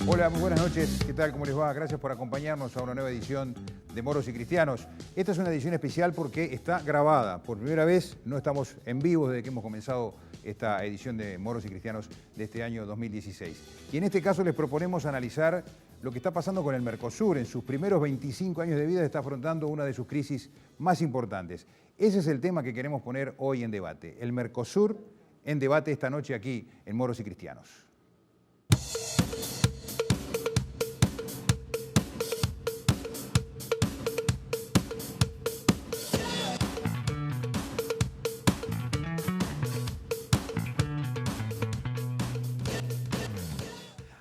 Hola, muy buenas noches. ¿Qué tal? ¿Cómo les va? Gracias por acompañarnos a una nueva edición de Moros y Cristianos. Esta es una edición especial porque está grabada. Por primera vez no estamos en vivo desde que hemos comenzado esta edición de Moros y Cristianos de este año 2016. Y en este caso les proponemos analizar lo que está pasando con el Mercosur. En sus primeros 25 años de vida está afrontando una de sus crisis más importantes. Ese es el tema que queremos poner hoy en debate. El Mercosur en debate esta noche aquí en Moros y Cristianos.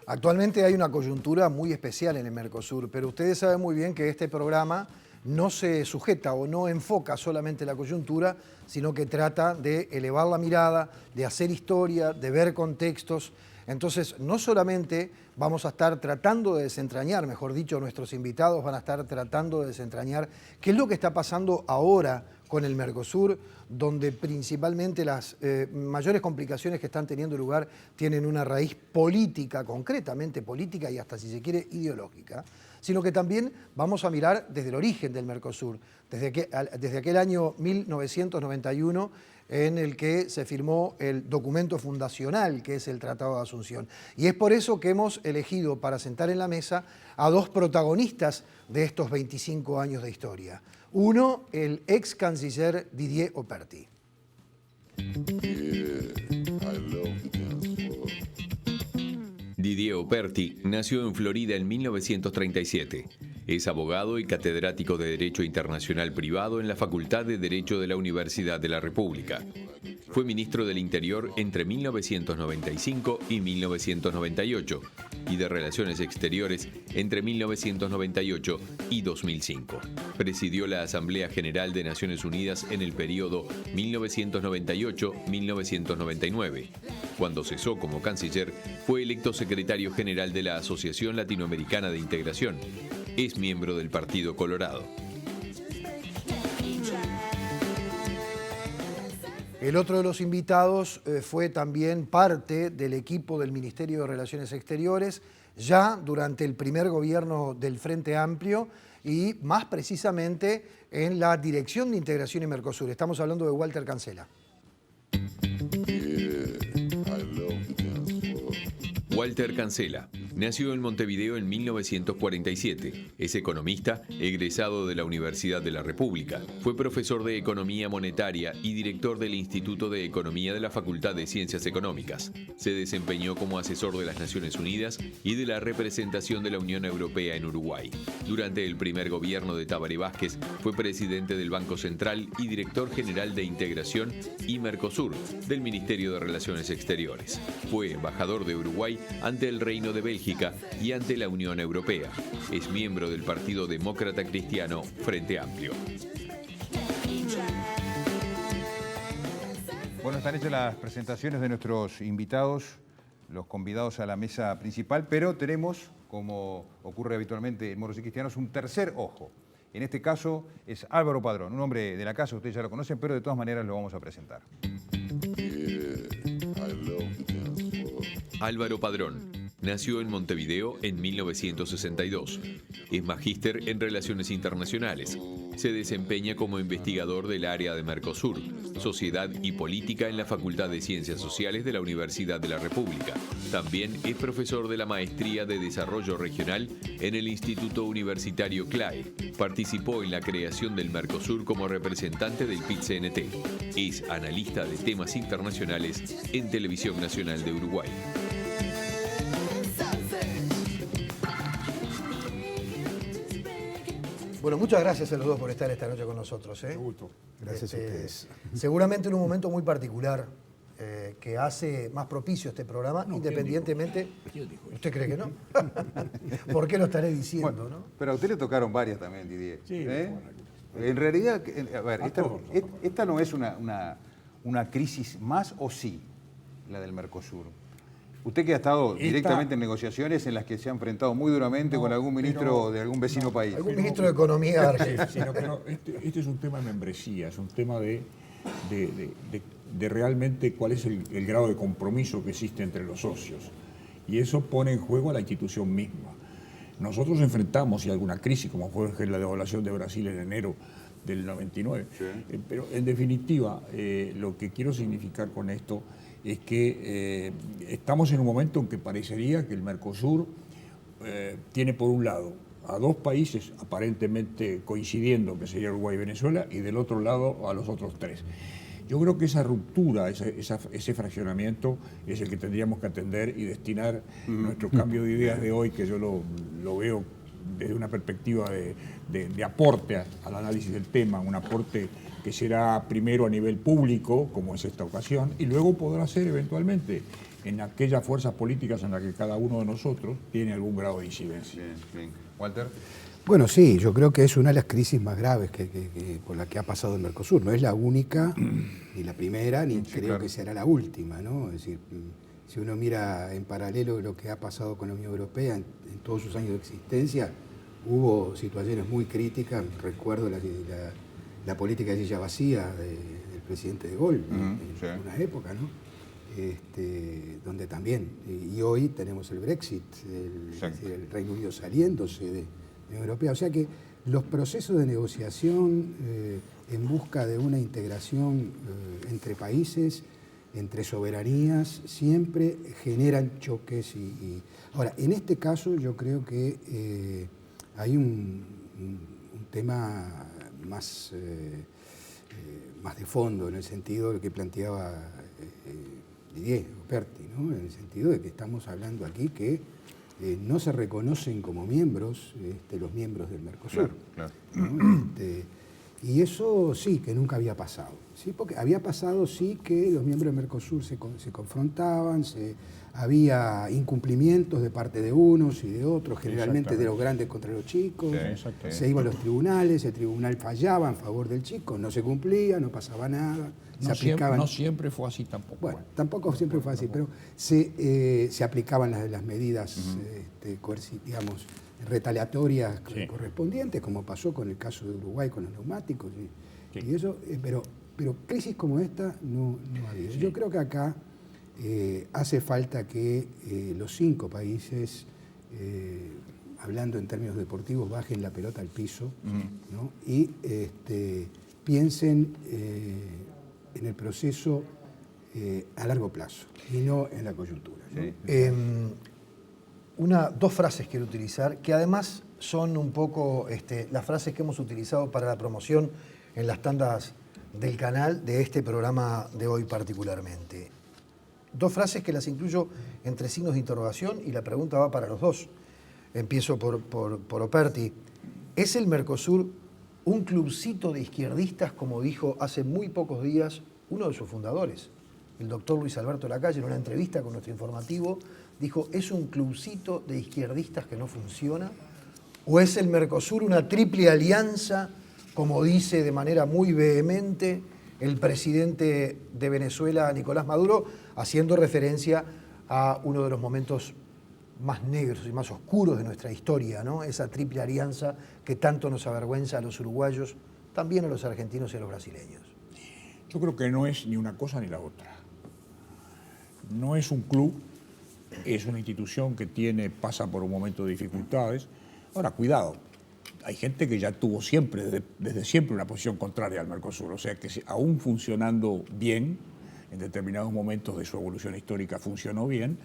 Actualmente hay una coyuntura muy especial en el Mercosur, pero ustedes saben muy bien que este programa no se sujeta o no enfoca solamente la coyuntura, sino que trata de elevar la mirada, de hacer historia, de ver contextos. Entonces, no solamente vamos a estar tratando de desentrañar, mejor dicho, nuestros invitados van a estar tratando de desentrañar qué es lo que está pasando ahora con el Mercosur, donde principalmente las mayores complicaciones que están teniendo lugar tienen una raíz política, concretamente política y hasta, si se quiere, ideológica, sino que también vamos a mirar desde el origen del Mercosur, desde aquel año 1991, en el que se firmó el documento fundacional, que es el Tratado de Asunción. Y es por eso que hemos elegido para sentar en la mesa a dos protagonistas de estos 25 años de historia. Uno, el ex canciller Didier Operti. Didier Operti nació en Florida en 1937. Es abogado y catedrático de Derecho Internacional Privado en la Facultad de Derecho de la Universidad de la República. Fue ministro del Interior entre 1995 y 1998 y de Relaciones Exteriores entre 1998 y 2005. Presidió la Asamblea General de Naciones Unidas en el periodo 1998-1999. Cuando cesó como canciller, fue electo secretario general de la Asociación Latinoamericana de Integración. Es miembro del Partido Colorado. El otro de los invitados fue también parte del equipo del Ministerio de Relaciones Exteriores, ya durante el primer gobierno del Frente Amplio y más precisamente en la Dirección de Integración y Mercosur. Estamos hablando de Walter Cancela. Walter Cancela nació en Montevideo en 1947. Es economista, egresado de la Universidad de la República. Fue profesor de Economía Monetaria y director del Instituto de Economía de la Facultad de Ciencias Económicas. Se desempeñó como asesor de las Naciones Unidas y de la representación de la Unión Europea en Uruguay. Durante el primer gobierno de Tabaré Vázquez, fue presidente del Banco Central y director general de Integración y Mercosur del Ministerio de Relaciones Exteriores. Fue embajador de Uruguay ante el Reino de Bélgica y ante la Unión Europea. Es miembro del Partido Demócrata Cristiano Frente Amplio. Bueno, están hechas las presentaciones de nuestros invitados, los convidados a la mesa principal, pero tenemos, como ocurre habitualmente en Moros y Cristianos, un tercer ojo. En este caso es Álvaro Padrón, un hombre de la casa, ustedes ya lo conocen, pero de todas maneras lo vamos a presentar. Álvaro Padrón nació en Montevideo en 1962. Es magíster en Relaciones Internacionales. Se desempeña como investigador del área de Mercosur, Sociedad y Política en la Facultad de Ciencias Sociales de la Universidad de la República. También es profesor de la Maestría de Desarrollo Regional en el Instituto Universitario CLAE. Participó en la creación del Mercosur como representante del PIT-CNT. Es analista de temas internacionales en Televisión Nacional de Uruguay. Bueno, muchas gracias a los dos por estar esta noche con nosotros. Mucho gusto. Gracias a ustedes. Seguramente en un momento muy particular que hace más propicio este programa, No, independientemente... ¿Quién dijo eso? ¿Usted cree que no? ¿Por qué lo estaré diciendo, Bueno, no? pero a usted le tocaron varias también, Didier. Sí, En realidad, a ver, A todos. esta no es una crisis más o sí, la del Mercosur. Usted que ha estado directamente en negociaciones en las que se ha enfrentado muy duramente con algún ministro de algún vecino país. Algún ministro de Economía de Argentina. Sino que no, este es un tema de membresía, es un tema de realmente cuál es el grado de compromiso que existe entre los socios. Y eso pone en juego a la institución misma. Nosotros enfrentamos alguna crisis, como fue la devaluación de Brasil en enero del 99. Sí. Pero en definitiva, lo que quiero significar con esto es que estamos en un momento en que parecería que el Mercosur tiene por un lado a dos países aparentemente coincidiendo, que sería Uruguay y Venezuela, y del otro lado a los otros tres. Yo creo que esa ruptura, ese fraccionamiento es el que tendríamos que atender y destinar nuestro cambio de ideas de hoy, que yo lo veo desde una perspectiva de aporte al análisis del tema, un aporte que será primero a nivel público, como es esta ocasión, y luego podrá ser eventualmente en aquellas fuerzas políticas en las que cada uno de nosotros tiene algún grado de incidencia. Bien, bien. Walter. Bueno, sí, yo creo que es una de las crisis más graves por la que ha pasado el Mercosur. No es la única, ni la primera, ni creo que será la última, ¿no? Es decir, si uno mira en paralelo lo que ha pasado con la Unión Europea en todos sus años de existencia, hubo situaciones muy críticas. Recuerdo la política de silla vacía del presidente de Gaulle en una época, ¿no? Donde también, y hoy tenemos el Brexit, es decir, el Reino Unido saliéndose de la Unión Europea. O sea que los procesos de negociación en busca de una integración entre países, entre soberanías, siempre generan choques. Ahora, en este caso yo creo que hay un tema más de fondo, en el sentido de lo que planteaba Didier Operti, ¿no? En el sentido de que estamos hablando aquí que no se reconocen como miembros los miembros del Mercosur. Claro. ¿No? Y eso sí, que nunca había pasado. ¿Sí? Porque había pasado, sí, que los miembros del Mercosur se confrontaban, había incumplimientos de parte de unos y de otros, generalmente de los grandes contra los chicos. Sí, se iban a los tribunales, el tribunal fallaba en favor del chico, no se cumplía, no pasaba nada. No siempre fue así tampoco. Bueno, tampoco siempre fue así, pero se aplicaban las medidas digamos, retaliatorias correspondientes, como pasó con el caso de Uruguay con los neumáticos. Y eso, pero crisis como esta no ha habido. Yo creo que acá hace falta que los 5 países, hablando en términos deportivos, bajen la pelota al piso, ¿no? Y piensen en el proceso a largo plazo y no en la coyuntura, ¿no? Sí. Dos frases quiero utilizar, que además son un poco las frases que hemos utilizado para la promoción en las tandas del canal de este programa de hoy particularmente. Dos frases que las incluyo entre signos de interrogación y la pregunta va para los dos. Empiezo por Operti. ¿Es el Mercosur un clubcito de izquierdistas, como dijo hace muy pocos días uno de sus fundadores, el doctor Luis Alberto Lacalle, en una entrevista con nuestro informativo? Dijo, ¿es un clubcito de izquierdistas que no funciona? ¿O es el Mercosur una triple alianza, como dice de manera muy vehemente el presidente de Venezuela, Nicolás Maduro, haciendo referencia a uno de los momentos más negros y más oscuros de nuestra historia, ¿no? Esa triple alianza que tanto nos avergüenza a los uruguayos, también a los argentinos y a los brasileños? Yo creo que no es ni una cosa ni la otra. No es un club, es una institución que pasa por un momento de dificultades. Ahora, cuidado, hay gente que ya tuvo desde siempre una posición contraria al Mercosur, o sea que aún funcionando bien, en determinados momentos de su evolución histórica funcionó bien,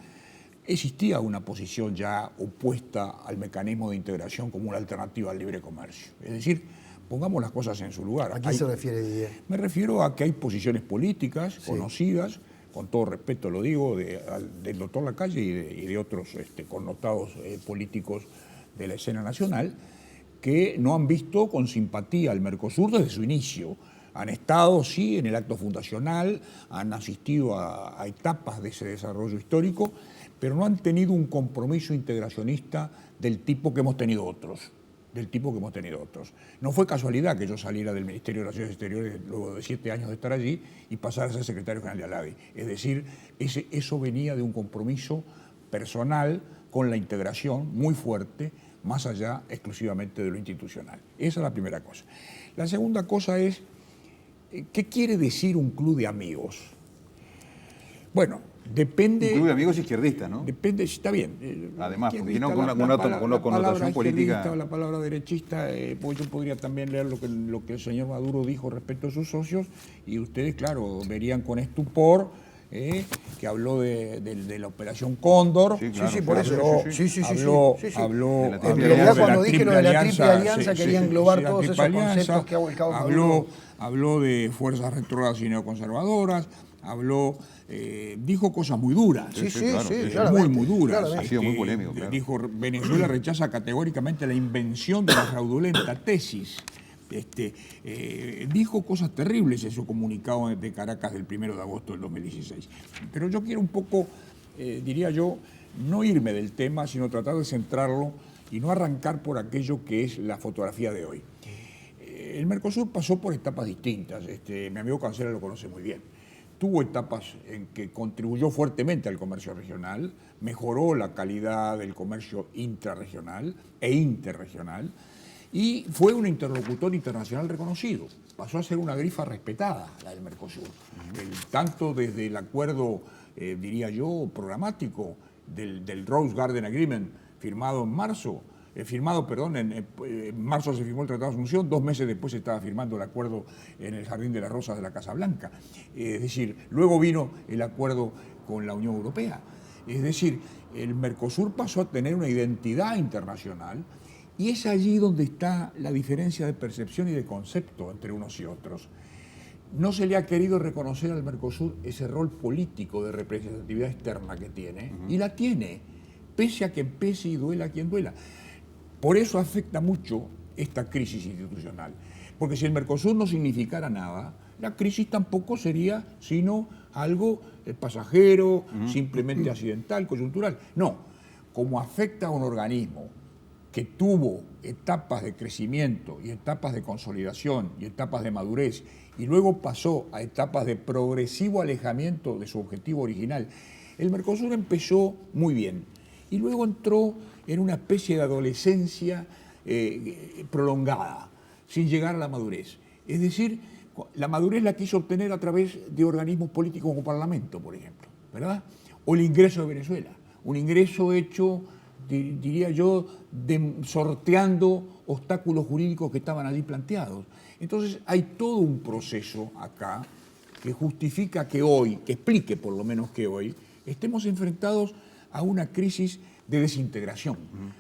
existía una posición ya opuesta al mecanismo de integración como una alternativa al libre comercio. Es decir, pongamos las cosas en su lugar. ¿A quién se refiere, Didier? Me refiero a que hay posiciones políticas conocidas, con todo respeto lo digo, del doctor Lacalle y de otros connotados políticos de la escena nacional, que no han visto con simpatía al Mercosur desde su inicio. Han estado, sí, en el acto fundacional, han asistido a etapas de ese desarrollo histórico, pero no han tenido un compromiso integracionista del tipo que hemos tenido otros. No fue casualidad que yo saliera del Ministerio de Relaciones Exteriores luego de 7 años de estar allí y pasara a ser secretario general de ALABI. Es decir, eso venía de un compromiso personal con la integración muy fuerte, más allá exclusivamente de lo institucional. Esa es la primera cosa. La segunda cosa es, ¿qué quiere decir un club de amigos? Bueno, depende... Un club de amigos izquierdistas, ¿no? Depende, está bien. Además, porque tiene una connotación política... La palabra derechista, pues yo podría también leer lo que el señor Maduro dijo respecto a sus socios, y ustedes, claro, verían con estupor que habló de la Operación Cóndor. Sí, claro, por eso. Habló en realidad, cuando dije lo de la Triple Alianza, quería englobar todos esos conceptos que ha volcado Maduro. Habló de fuerzas retrógradas y neoconservadoras, dijo cosas muy duras. Muy duras. Ha sido muy polémico, claro. Dijo, Venezuela rechaza categóricamente la invención de la fraudulenta tesis. Dijo cosas terribles en su comunicado de Caracas del 1 de agosto del 2016. Pero yo quiero un poco, diría yo, no irme del tema, sino tratar de centrarlo y no arrancar por aquello que es la fotografía de hoy. El Mercosur pasó por etapas distintas. Mi amigo Cancela lo conoce muy bien. Tuvo etapas en que contribuyó fuertemente al comercio regional, mejoró la calidad del comercio intrarregional e interregional, y fue un interlocutor internacional reconocido. Pasó a ser una grifa respetada, la del Mercosur. Tanto desde el acuerdo, diría yo, programático del Rose Garden Agreement, firmado en marzo, en marzo se firmó el Tratado de Asunción, 2 meses después se estaba firmando el acuerdo en el Jardín de las Rosas de la Casa Blanca. Es decir, luego vino el acuerdo con la Unión Europea. Es decir, el Mercosur pasó a tener una identidad internacional, y es allí donde está la diferencia de percepción y de concepto entre unos y otros. No se le ha querido reconocer al Mercosur ese rol político de representatividad externa que tiene, y la tiene, pese a que pese y duela a quien duela. Por eso afecta mucho esta crisis institucional, porque si el Mercosur no significara nada, la crisis tampoco sería sino algo pasajero, simplemente accidental, coyuntural. No, como afecta a un organismo que tuvo etapas de crecimiento y etapas de consolidación y etapas de madurez, y luego pasó a etapas de progresivo alejamiento de su objetivo original, el Mercosur empezó muy bien y luego entró en una especie de adolescencia prolongada, sin llegar a la madurez. Es decir, la madurez la quiso obtener a través de organismos políticos como Parlamento, por ejemplo, ¿verdad? O el ingreso de Venezuela, un ingreso hecho, diría yo, sorteando obstáculos jurídicos que estaban allí planteados. Entonces hay todo un proceso acá que justifica que hoy, que explique por lo menos que hoy, estemos enfrentados a una crisis de desintegración.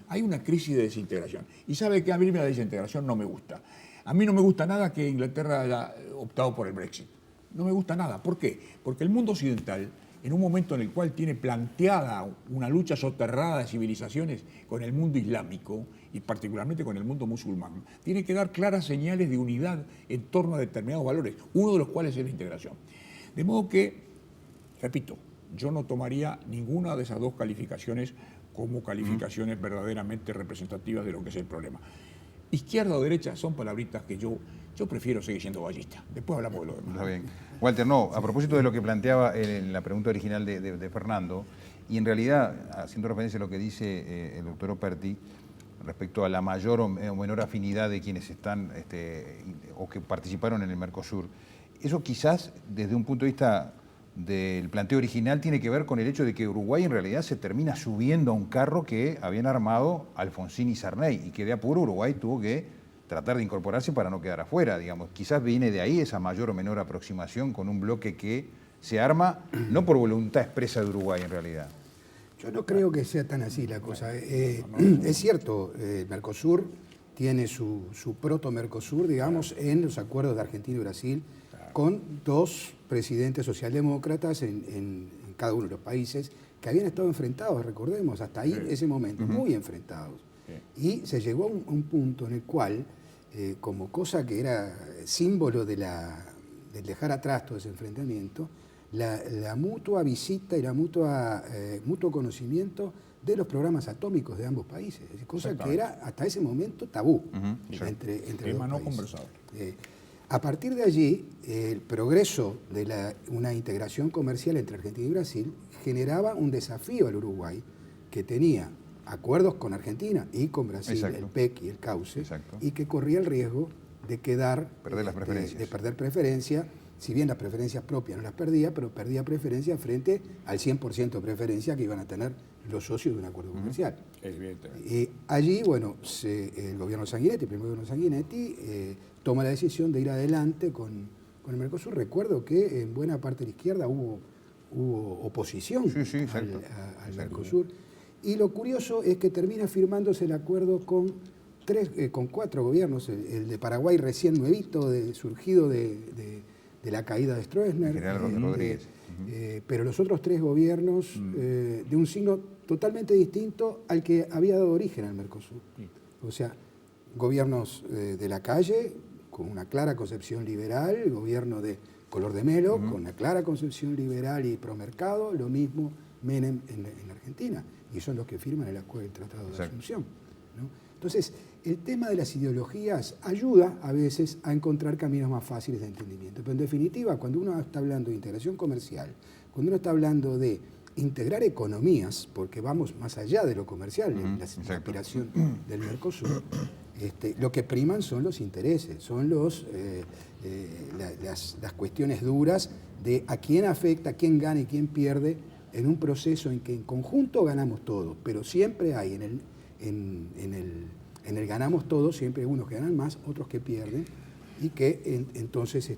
Hay una crisis de desintegración. Y sabe que a mí la desintegración no me gusta. A mí no me gusta nada que Inglaterra haya optado por el Brexit. No me gusta nada. ¿Por qué? Porque el mundo occidental, en un momento en el cual tiene planteada una lucha soterrada de civilizaciones con el mundo islámico y particularmente con el mundo musulmán, tiene que dar claras señales de unidad en torno a determinados valores, uno de los cuales es la integración. De modo que, repito, yo no tomaría ninguna de esas dos calificaciones como calificaciones verdaderamente representativas de lo que es el problema. Izquierda o derecha son palabritas que yo prefiero seguir siendo ballista. Después hablamos de lo demás. Está bien. Walter, no, a propósito de lo que planteaba en la pregunta original de Fernando, y en realidad, haciendo referencia a lo que dice el doctor Operti, respecto a la mayor o menor afinidad de quienes están o que participaron en el Mercosur, eso quizás desde un punto de vista del planteo original tiene que ver con el hecho de que Uruguay en realidad se termina subiendo a un carro que habían armado Alfonsín y Sarney, y que de apuro Uruguay tuvo que tratar de incorporarse para no quedar afuera, digamos. Quizás viene de ahí esa mayor o menor aproximación con un bloque que se arma no por voluntad expresa de Uruguay en realidad. Yo no creo que sea tan así la cosa. Es cierto, Mercosur tiene su proto-Mercosur, digamos, en los acuerdos de Argentina y Brasil, con 2 presidentes socialdemócratas en cada uno de los países que habían estado enfrentados, recordemos, hasta ahí ese momento, muy enfrentados. Y se llegó a un punto en el cual como cosa que era símbolo del dejar atrás todo ese enfrentamiento, la mutua visita y mutuo conocimiento de los programas atómicos de ambos países, es decir, cosa que era hasta ese momento tabú entre los no países. conversado. A partir de allí, el progreso de una integración comercial entre Argentina y Brasil generaba un desafío al Uruguay, que tenía acuerdos con Argentina y con Brasil, Exacto. el PEC y el CAUCE, Exacto. y que corría el riesgo de Perder las preferencias. de perder preferencia, si bien las preferencias propias no las perdía, pero perdía preferencia frente al 100% de preferencia que iban a tener los socios de un acuerdo comercial. Evidentemente. Allí, bueno, el gobierno Sanguinetti, el primer gobierno Sanguinetti, toma la decisión de ir adelante con el Mercosur. Recuerdo que en buena parte de la izquierda hubo oposición al Mercosur. Y lo curioso es que termina firmándose el acuerdo con 4 gobiernos, el de Paraguay recién nuevito, surgido de la caída de Stroessner. General Rodríguez. Pero los otros 3 gobiernos de un signo totalmente distinto al que había dado origen al Mercosur. O sea, gobiernos de la calle, con una clara concepción liberal, el gobierno de Color de Melo, con una clara concepción liberal y promercado, lo mismo Menem en Argentina, y son los que firman el Tratado de Asunción, ¿no? Entonces, el tema de las ideologías ayuda a veces a encontrar caminos más fáciles de entendimiento, pero en definitiva, cuando uno está hablando de integración comercial, cuando uno está hablando de integrar economías, porque vamos más allá de lo comercial, la aspiración del Mercosur, lo que priman son los intereses, son las cuestiones duras de a quién afecta, quién gana y quién pierde en un proceso en que en conjunto ganamos todos, pero siempre hay en el ganamos todos, siempre hay unos que ganan más, otros que pierden, y que entonces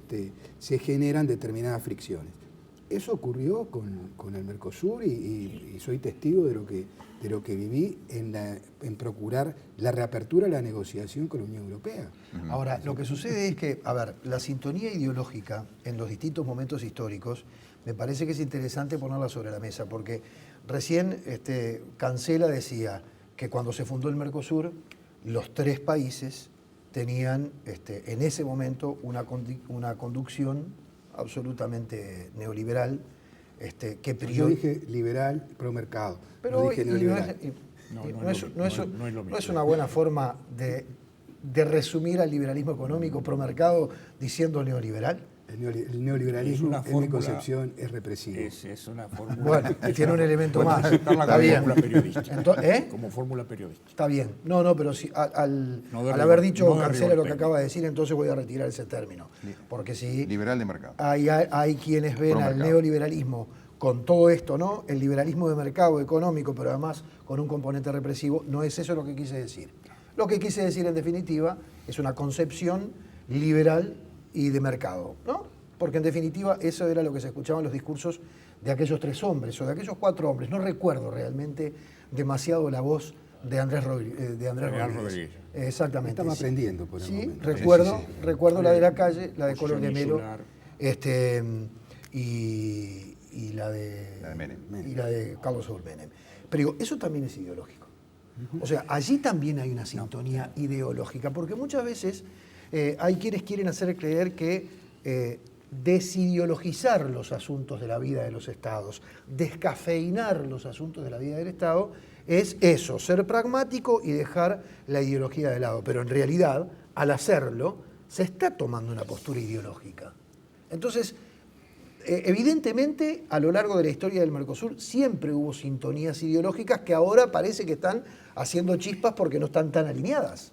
se generan determinadas fricciones. Eso ocurrió con el Mercosur y soy testigo de lo que viví en procurar la reapertura de la negociación con la Unión Europea. Ahora, lo que sucede es que, a ver, la sintonía ideológica en los distintos momentos históricos me parece que es interesante ponerla sobre la mesa, porque recién Cancela decía que cuando se fundó el Mercosur, los 3 países tenían en ese momento una conducción absolutamente neoliberal, que Yo dije liberal, promercado, pero no dije neoliberal. No es una buena forma de resumir al liberalismo económico promercado diciendo neoliberal. El neoliberalismo, en mi concepción, es represivo. Es una fórmula. Bueno, tiene un elemento más. Aceptarla Está como bien. fórmula periodística. ¿Eh? Como fórmula periodística. Está bien. No, pero si, al derribar, haber dicho no Cancela derribar lo que técnico. acaba de decir, entonces voy a retirar ese término. Porque si Liberal de mercado. hay quienes ven al Promercado. neoliberalismo con todo esto, ¿no? El liberalismo de mercado económico, pero además con un componente represivo, no es eso lo que quise decir. Lo que quise decir, en definitiva, es una concepción liberal y de mercado, ¿no? Porque en definitiva eso era lo que se escuchaba en los discursos de aquellos 3 hombres o de aquellos 4 hombres. No recuerdo realmente demasiado la voz de Andrés Rodríguez. Exactamente. Estamos aprendiendo por el Sí, momento. recuerdo la de la calle, la de Color de Posición Melo, insular. y la de Menem. y la de Carlos Saúl Menem. Pero digo, eso también es ideológico. O sea, allí también hay una sintonía ideológica, porque muchas veces hay quienes quieren hacer creer que desideologizar los asuntos de la vida de los estados, descafeinar los asuntos de la vida del Estado, es eso, ser pragmático y dejar la ideología de lado. Pero en realidad, al hacerlo, se está tomando una postura ideológica. Entonces, evidentemente, a lo largo de la historia del Mercosur siempre hubo sintonías ideológicas que ahora parece que están haciendo chispas porque no están tan alineadas.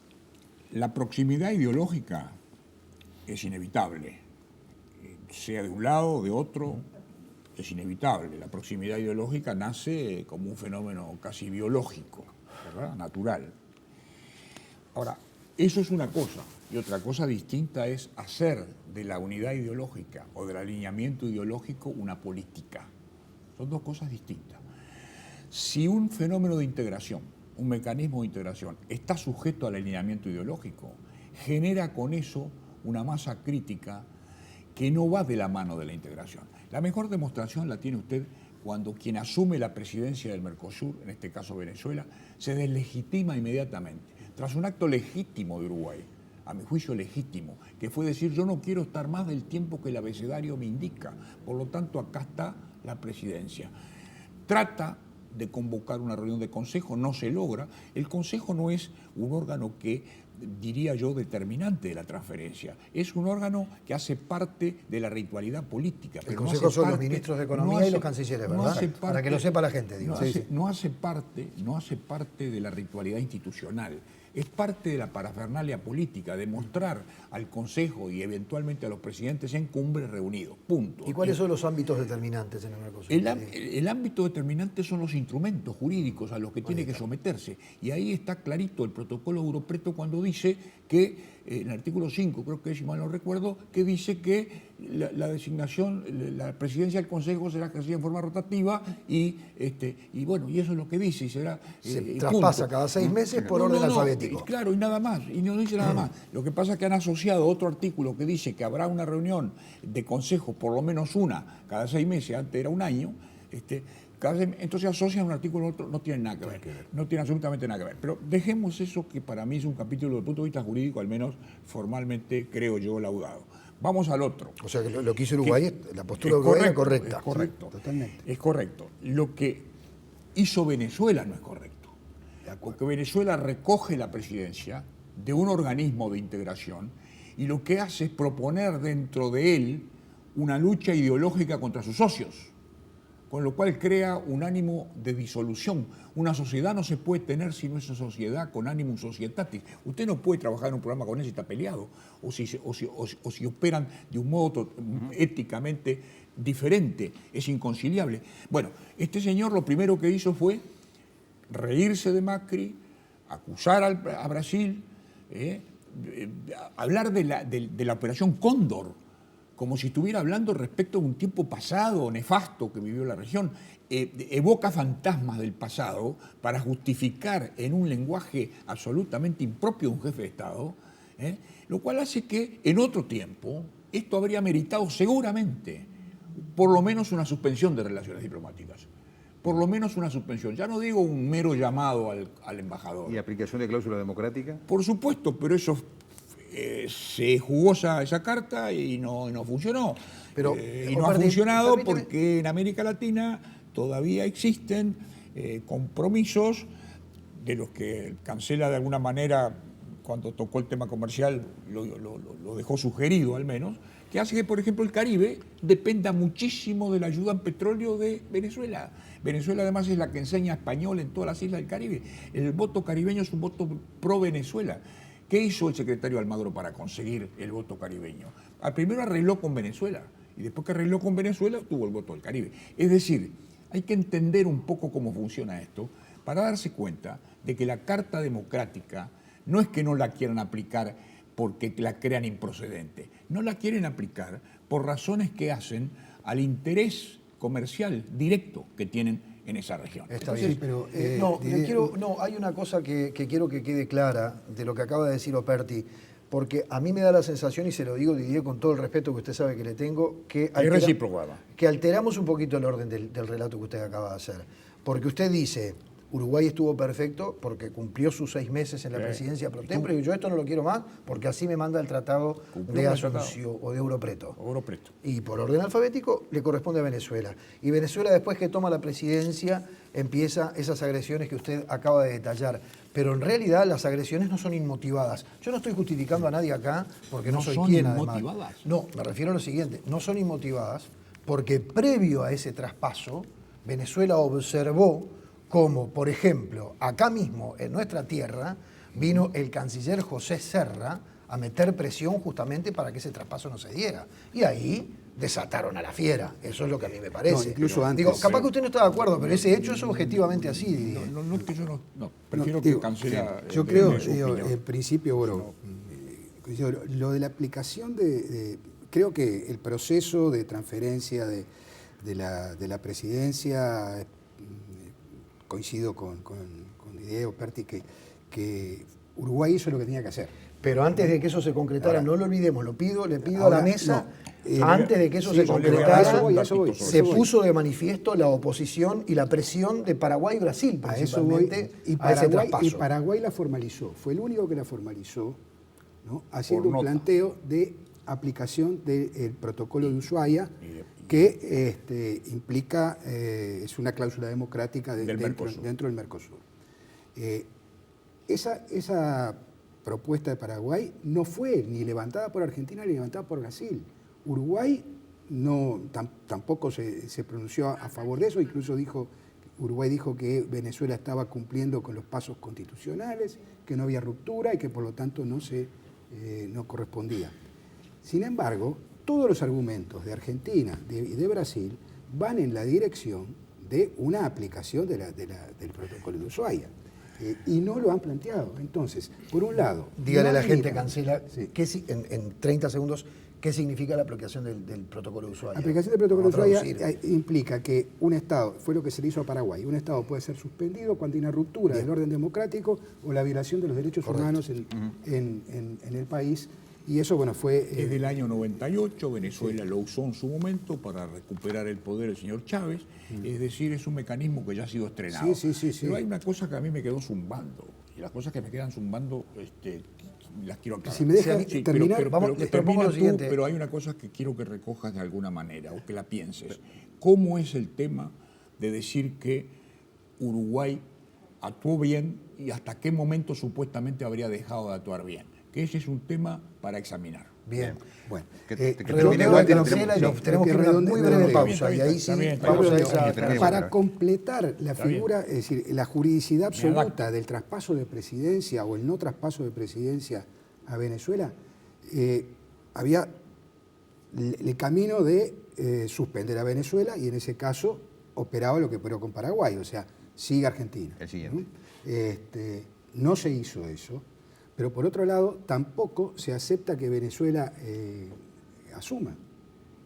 La proximidad ideológica es inevitable, sea de un lado o de otro, es inevitable. La proximidad ideológica nace como un fenómeno casi biológico, ¿verdad? Natural. Ahora, eso es una cosa, y otra cosa distinta es hacer de la unidad ideológica o del alineamiento ideológico una política. Son 2 cosas distintas. Si un fenómeno de integración, un mecanismo de integración, está sujeto al alineamiento ideológico, genera con eso una masa crítica que no va de la mano de la integración. La mejor demostración la tiene usted cuando quien asume la presidencia del Mercosur, en este caso Venezuela, se deslegitima inmediatamente, tras un acto legítimo de Uruguay, a mi juicio legítimo, que fue decir, yo no quiero estar más del tiempo que el abecedario me indica, por lo tanto acá está la presidencia. Trata de convocar una reunión de consejo, no se logra. El consejo no es un órgano que, diría yo, determinante de la transferencia. Es un órgano que hace parte de la ritualidad política. El consejo son los ministros de Economía y los cancilleres, ¿verdad? Para que lo sepa la gente, digo. No hace parte de la ritualidad institucional. Es parte de la parafernalia política, de mostrar al Consejo y eventualmente a los presidentes en cumbres reunidos. Punto. ¿Y cuáles son los ámbitos determinantes en el Mercosur? El ámbito determinante son los instrumentos jurídicos a los que tiene que someterse. Y ahí está clarito el protocolo Europreto cuando dice que, en el artículo 5, creo que si mal no recuerdo, que dice que la designación, la presidencia del Consejo será ejercida en forma rotativa y bueno, y eso es lo que dice y será... Se traspasa cada 6 meses por orden alfabético. Claro, y nada más, y no dice nada más. Lo que pasa es que han asociado otro artículo que dice que habrá una reunión de consejo, por lo menos una, cada 6 meses, antes era un año, entonces asocian un artículo a otro, no tienen nada que ver, no tienen absolutamente nada que ver. Pero dejemos eso, que para mí es un capítulo desde el punto de vista jurídico, al menos formalmente, creo yo, laudado. Vamos al otro. O sea que lo que hizo Uruguay, la postura de Uruguay es correcta. Es correcto, sí, totalmente. Es correcto. Lo que hizo Venezuela no es correcto. Porque Venezuela recoge la presidencia de un organismo de integración y lo que hace es proponer dentro de él una lucha ideológica contra sus socios, con lo cual crea un ánimo de disolución. Una sociedad no se puede tener si no es una sociedad con animum societatis. Usted no puede trabajar en un programa con él si está peleado, o si operan de un modo éticamente diferente. Es inconciliable. Bueno, este señor lo primero que hizo fue reírse de Macri, acusar a Brasil, hablar de la operación Cóndor, como si estuviera hablando respecto de un tiempo pasado, nefasto, que vivió la región. Evoca fantasmas del pasado para justificar en un lenguaje absolutamente impropio de un jefe de Estado, lo cual hace que en otro tiempo esto habría meritado seguramente por lo menos una suspensión de relaciones diplomáticas. Por lo menos una suspensión. Ya no digo un mero llamado al embajador. ¿Y aplicación de cláusula democrática? Por supuesto, pero eso... se jugó esa carta y no funcionó. Pero, y no ha funcionado porque en América Latina todavía existen compromisos de los que Cancela de alguna manera, cuando tocó el tema comercial, lo dejó sugerido al menos, que hace que, por ejemplo, el Caribe dependa muchísimo de la ayuda en petróleo de Venezuela. Venezuela además es la que enseña español en todas las islas del Caribe. El voto caribeño es un voto pro Venezuela. ¿Qué hizo el secretario Almagro para conseguir el voto caribeño? Primero arregló con Venezuela y después que arregló con Venezuela tuvo el voto del Caribe. Es decir, hay que entender un poco cómo funciona esto para darse cuenta de que la Carta Democrática no es que no la quieran aplicar porque la crean improcedente, no la quieren aplicar por razones que hacen al interés comercial directo que tienen en esa región. Está bien, sí, pero hay una cosa que quiero que quede clara de lo que acaba de decir Operti, porque a mí me da la sensación, y se lo digo, Didier, con todo el respeto que usted sabe que le tengo, que alteramos un poquito el orden del relato que usted acaba de hacer. Porque usted dice, Uruguay estuvo perfecto porque cumplió sus 6 meses en la presidencia pro tempore, y yo esto no lo quiero más porque así me manda el tratado de Asunción o de Europreto. Y por orden alfabético le corresponde a Venezuela. Y Venezuela, después que toma la presidencia, empieza esas agresiones que usted acaba de detallar. Pero en realidad las agresiones no son inmotivadas. Yo no estoy justificando a nadie acá porque no soy quien, además. No, me refiero a lo siguiente. No son inmotivadas porque previo a ese traspaso, Venezuela observó como, por ejemplo, acá mismo, en nuestra tierra, vino el canciller José Serra a meter presión justamente para que ese traspaso no se diera. Y ahí desataron a la fiera. Eso es lo que a mí me parece. No, incluso antes. Digo, capaz que usted no está de acuerdo, pero ese hecho es objetivamente así. Prefiero que Cancela... Yo creo, en principio, bueno, lo de la aplicación creo que el proceso de transferencia de la presidencia... Coincido con Didier Operti que Uruguay hizo lo que tenía que hacer. Pero antes de que eso se concretara, no lo olvidemos, le pido a la mesa, antes de que eso se concretara, se puso de manifiesto la oposición y la presión de Paraguay y Brasil, principalmente, a ese traspaso. Y Paraguay la formalizó, fue el único que la formalizó, ¿no? Haciendo un nota. planteo de aplicación del protocolo de Ushuaia, que implica, es una cláusula democrática dentro del Mercosur. Esa propuesta de Paraguay no fue ni levantada por Argentina ni levantada por Brasil. Uruguay tampoco se pronunció a favor de eso, incluso Uruguay dijo que Venezuela estaba cumpliendo con los pasos constitucionales, que no había ruptura y que por lo tanto no correspondía. Sin embargo, todos los argumentos de Argentina y de Brasil van en la dirección de una aplicación del protocolo de Ushuaia. Y no lo han planteado. Entonces, por un lado... Dígale a la gente, admiran- Cancela, Sí. en 30 segundos, ¿qué significa la aplicación del protocolo de Ushuaia? La aplicación del protocolo de Vamos a Ushuaia traducir. implica que un Estado, fue lo que se le hizo a Paraguay, un Estado puede ser suspendido cuando hay una ruptura del orden democrático o la violación de los derechos humanos en el país. Y eso, bueno, fue... Es del año 98, Venezuela lo usó en su momento para recuperar el poder del señor Chávez, es decir, es un mecanismo que ya ha sido estrenado. Sí. Pero hay una cosa que a mí me quedó zumbando, y las cosas que me quedan zumbando las quiero aclarar. Si me deja terminar, les propongo lo siguiente. Pero hay una cosa que quiero que recojas de alguna manera, o que la pienses. ¿Cómo es el tema de decir que Uruguay actuó bien y hasta qué momento supuestamente habría dejado de actuar bien? Que ese es un tema para examinar. Bien. bueno, Redondeo a Cancela y nos tenemos que ir a una muy breve pausa. Y ahí sí Está bien, vamos a está bien. esa... para completar la Está bien. figura, es decir, la juridicidad Me adapto. absoluta del traspaso de presidencia o el no traspaso de presidencia a Venezuela, había el camino de suspender a Venezuela y en ese caso operaba lo que operó con Paraguay, o sea, sigue Argentina. El siguiente. No se hizo eso, pero por otro lado tampoco se acepta que Venezuela asuma.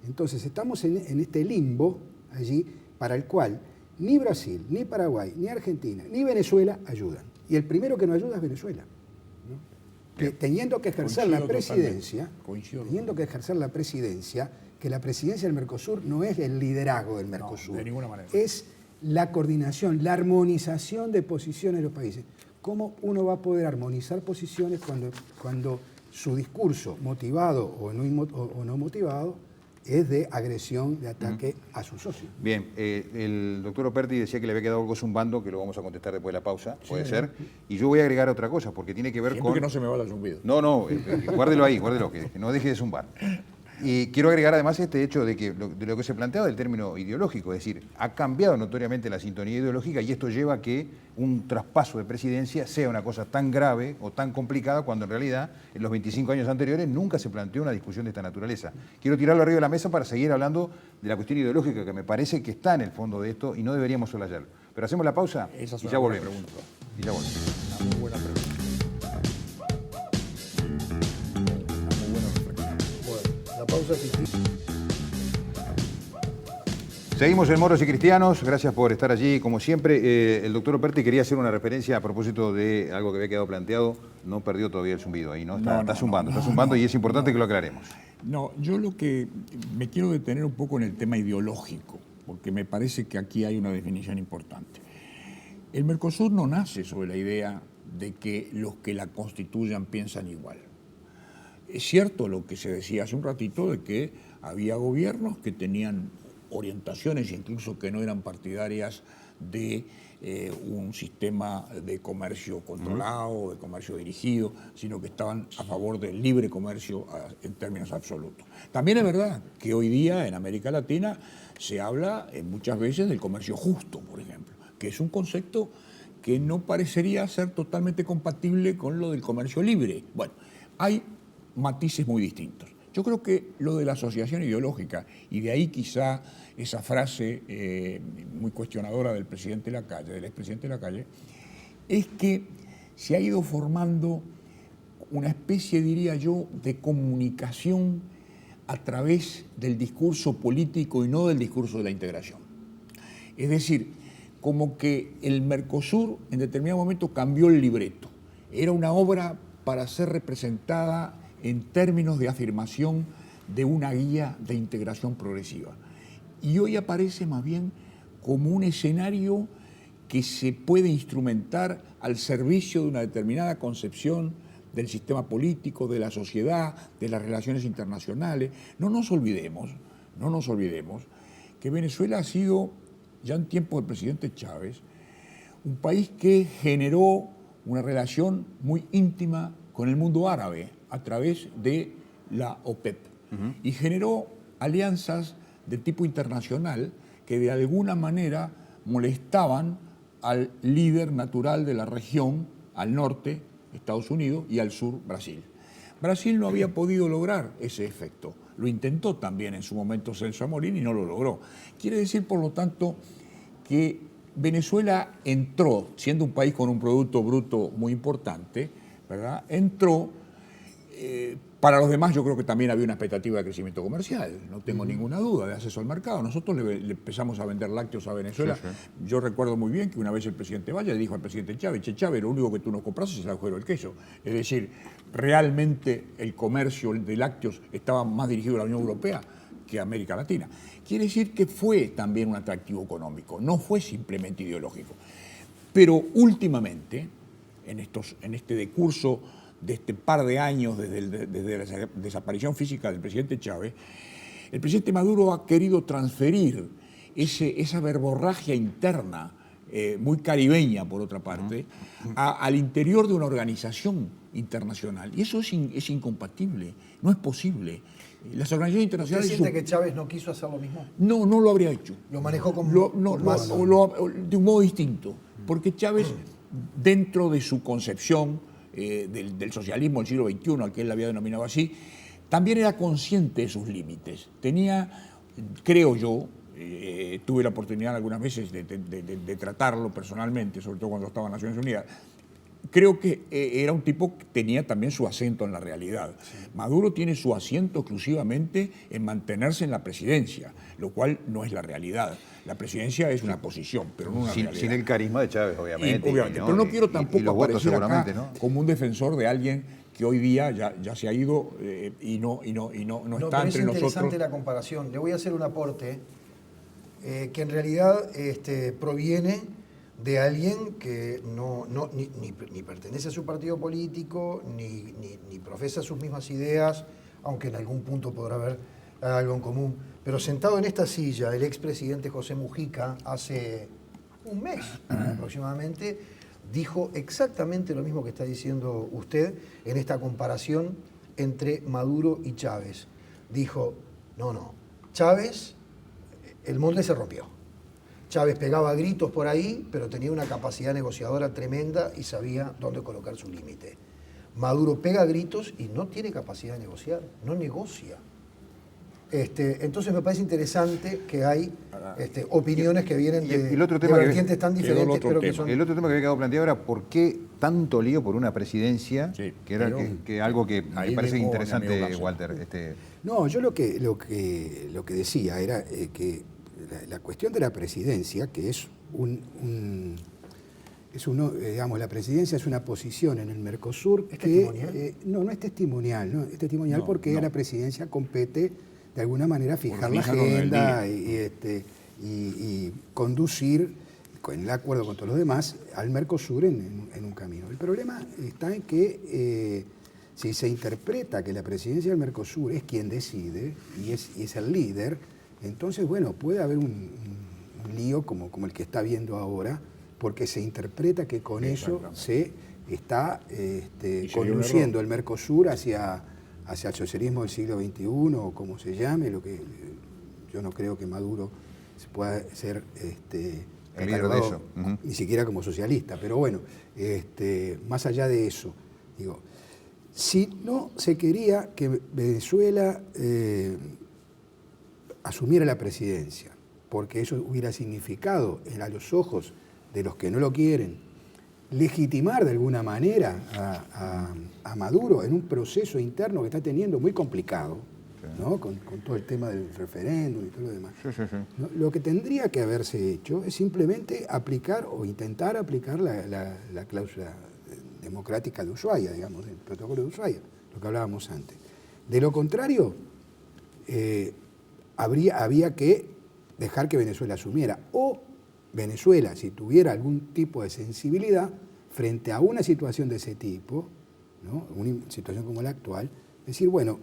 Entonces estamos en este limbo allí para el cual ni Brasil, ni Paraguay, ni Argentina, ni Venezuela ayudan. Y el primero que no ayuda es Venezuela, ¿no? Que teniendo que ejercer la Coincido presidencia, totalmente. Coincido teniendo que ejercer la presidencia, que la presidencia del Mercosur no es el liderazgo del Mercosur, de ninguna manera. es la coordinación, la armonización de posiciones de los países. ¿Cómo uno va a poder armonizar posiciones cuando su discurso, motivado o no motivado, es de agresión, de ataque a su socio? Bien, el doctor Operti decía que le había quedado algo zumbando, que lo vamos a contestar después de la pausa, puede ser. Y yo voy a agregar otra cosa, porque tiene que ver Siento con... que no se me va la zumbido. No, guárdelo ahí, guárdelo, que no deje de zumbar. Y quiero agregar además este hecho de lo que se planteaba del término ideológico, es decir, ha cambiado notoriamente la sintonía ideológica y esto lleva a que un traspaso de presidencia sea una cosa tan grave o tan complicada cuando en realidad en los 25 años anteriores nunca se planteó una discusión de esta naturaleza. Quiero tirarlo arriba de la mesa para seguir hablando de la cuestión ideológica que me parece que está en el fondo de esto y no deberíamos soslayarlo. Pero hacemos la pausa Esa es y una ya buena volvemos. pregunta. Y ya volvemos. Una muy buena pregunta. Una muy buena reflexión. Bueno, la pausa sí. Seguimos en Moros y Cristianos, gracias por estar allí. Como siempre, el doctor Operti quería hacer una referencia a propósito de algo que había quedado planteado. No perdió todavía el zumbido ahí, ¿no? Está zumbando y es importante que lo aclaremos. No, yo lo que me quiero detener un poco en el tema ideológico, porque me parece que aquí hay una definición importante. El Mercosur no nace sobre la idea de que los que la constituyan piensan igual. Es cierto lo que se decía hace un ratito de que había gobiernos que tenían orientaciones, incluso que no eran partidarias de un sistema de comercio controlado, de comercio dirigido, sino que estaban a favor del libre comercio en términos absolutos. También es verdad que hoy día en América Latina se habla muchas veces del comercio justo, por ejemplo, que es un concepto que no parecería ser totalmente compatible con lo del comercio libre. Bueno, hay matices muy distintos. Yo creo que lo de la asociación ideológica, y de ahí quizá esa frase muy cuestionadora del presidente Lacalle, del expresidente Lacalle, es que se ha ido formando una especie, diría yo, de comunicación a través del discurso político y no del discurso de la integración. Es decir, como que el Mercosur en determinado momento cambió el libreto. Era una obra para ser representada en términos de afirmación de una guía de integración progresiva. Y hoy aparece más bien como un escenario que se puede instrumentar al servicio de una determinada concepción del sistema político, de la sociedad, de las relaciones internacionales. No nos olvidemos que Venezuela ha sido, ya en tiempos del presidente Chávez, un país que generó una relación muy íntima con el mundo árabe a través de la OPEP y generó alianzas de tipo internacional que de alguna manera molestaban al líder natural de la región, al norte, Estados Unidos, y al sur, Brasil. Brasil no había podido lograr ese efecto. Lo intentó también en su momento Celso Amorín y no lo logró. Quiere decir, por lo tanto, que Venezuela entró, siendo un país con un Producto Bruto muy importante, ¿verdad? Entró, para los demás yo creo que también había una expectativa de crecimiento comercial, no tengo ninguna duda, de acceso al mercado. Nosotros le empezamos a vender lácteos a Venezuela. Sí, sí. Yo recuerdo muy bien que una vez el presidente Valle le dijo al presidente Chávez: che, Chávez, lo único que tú nos compras es el agujero del queso. Es decir, realmente el comercio de lácteos estaba más dirigido a la Unión Europea que a América Latina. Quiere decir que fue también un atractivo económico, no fue simplemente ideológico. Pero últimamente, en este decurso de este par de años desde la desaparición física del presidente Chávez, el presidente Maduro ha querido transferir esa verborragia interna, muy caribeña por otra parte, al interior de una organización internacional. Y eso es incompatible, no es posible. Las organizaciones internacionales... ¿Usted siente que Chávez no quiso hacer lo mismo? No, no lo habría hecho. ¿Lo manejó como de un modo distinto? Porque Chávez, dentro de su concepción del socialismo del siglo XXI, al que él lo había denominado así, también era consciente de sus límites. Tenía, creo yo, tuve la oportunidad algunas veces de tratarlo personalmente, sobre todo cuando estaba en Naciones Unidas. Creo que era un tipo que tenía también su acento en la realidad. Sí. Maduro tiene su asiento exclusivamente en mantenerse en la presidencia, lo cual no es la realidad. La presidencia es una posición, pero no una realidad. Sin el carisma de Chávez, obviamente. Obviamente, ¿no? Pero no quiero tampoco aparecer acá, ¿no?, como un defensor de alguien que hoy día ya se ha ido y no está entre nosotros. Es interesante la comparación. Le voy a hacer un aporte que en realidad proviene de alguien que ni pertenece a su partido político, ni profesa sus mismas ideas, aunque en algún punto podrá haber algo en común. Pero sentado en esta silla, el expresidente José Mujica, hace un mes aproximadamente, dijo exactamente lo mismo que está diciendo usted en esta comparación entre Maduro y Chávez. Dijo, no, Chávez, el molde se rompió. Chávez pegaba gritos por ahí, pero tenía una capacidad negociadora tremenda y sabía dónde colocar su límite. Maduro pega gritos y no tiene capacidad de negociar, no negocia. Entonces me parece interesante que hay opiniones que vienen de vertientes tan diferentes, pero que son... El otro tema que había quedado planteado era por qué tanto lío por una presidencia, sí, que era algo que me parece interesante, Walter. No, yo lo que decía era que la cuestión de la presidencia, que es digamos, la presidencia es una posición en el Mercosur ¿Es testimonial? No es testimonial, no es testimonial porque a la presidencia compete de alguna manera fijar la agenda y conducir, en el acuerdo con todos los demás, al Mercosur en un camino. El problema está en que si se interpreta que la presidencia del Mercosur es quien decide y es el líder, entonces, bueno, puede haber un lío como el que está habiendo ahora, porque se interpreta que con eso se está conduciendo el Mercosur hacia el socialismo del siglo XXI, o como se llame, lo que yo no creo que Maduro se pueda ser catalogado ni siquiera como socialista. Pero bueno, más allá de eso, digo, si no se quería que Venezuela asumiera la presidencia, porque eso hubiera significado, a los ojos de los que no lo quieren, legitimar de alguna manera a Maduro en un proceso interno que está teniendo muy complicado, ¿no? Con todo el tema del referéndum y todo lo demás. Sí. ¿No? Lo que tendría que haberse hecho es simplemente aplicar o intentar aplicar la cláusula democrática de Ushuaia, digamos, el protocolo de Ushuaia, lo que hablábamos antes. De lo contrario, había que dejar que Venezuela asumiera, o Venezuela, si tuviera algún tipo de sensibilidad frente a una situación de ese tipo, ¿no? Una situación como la actual, decir, bueno,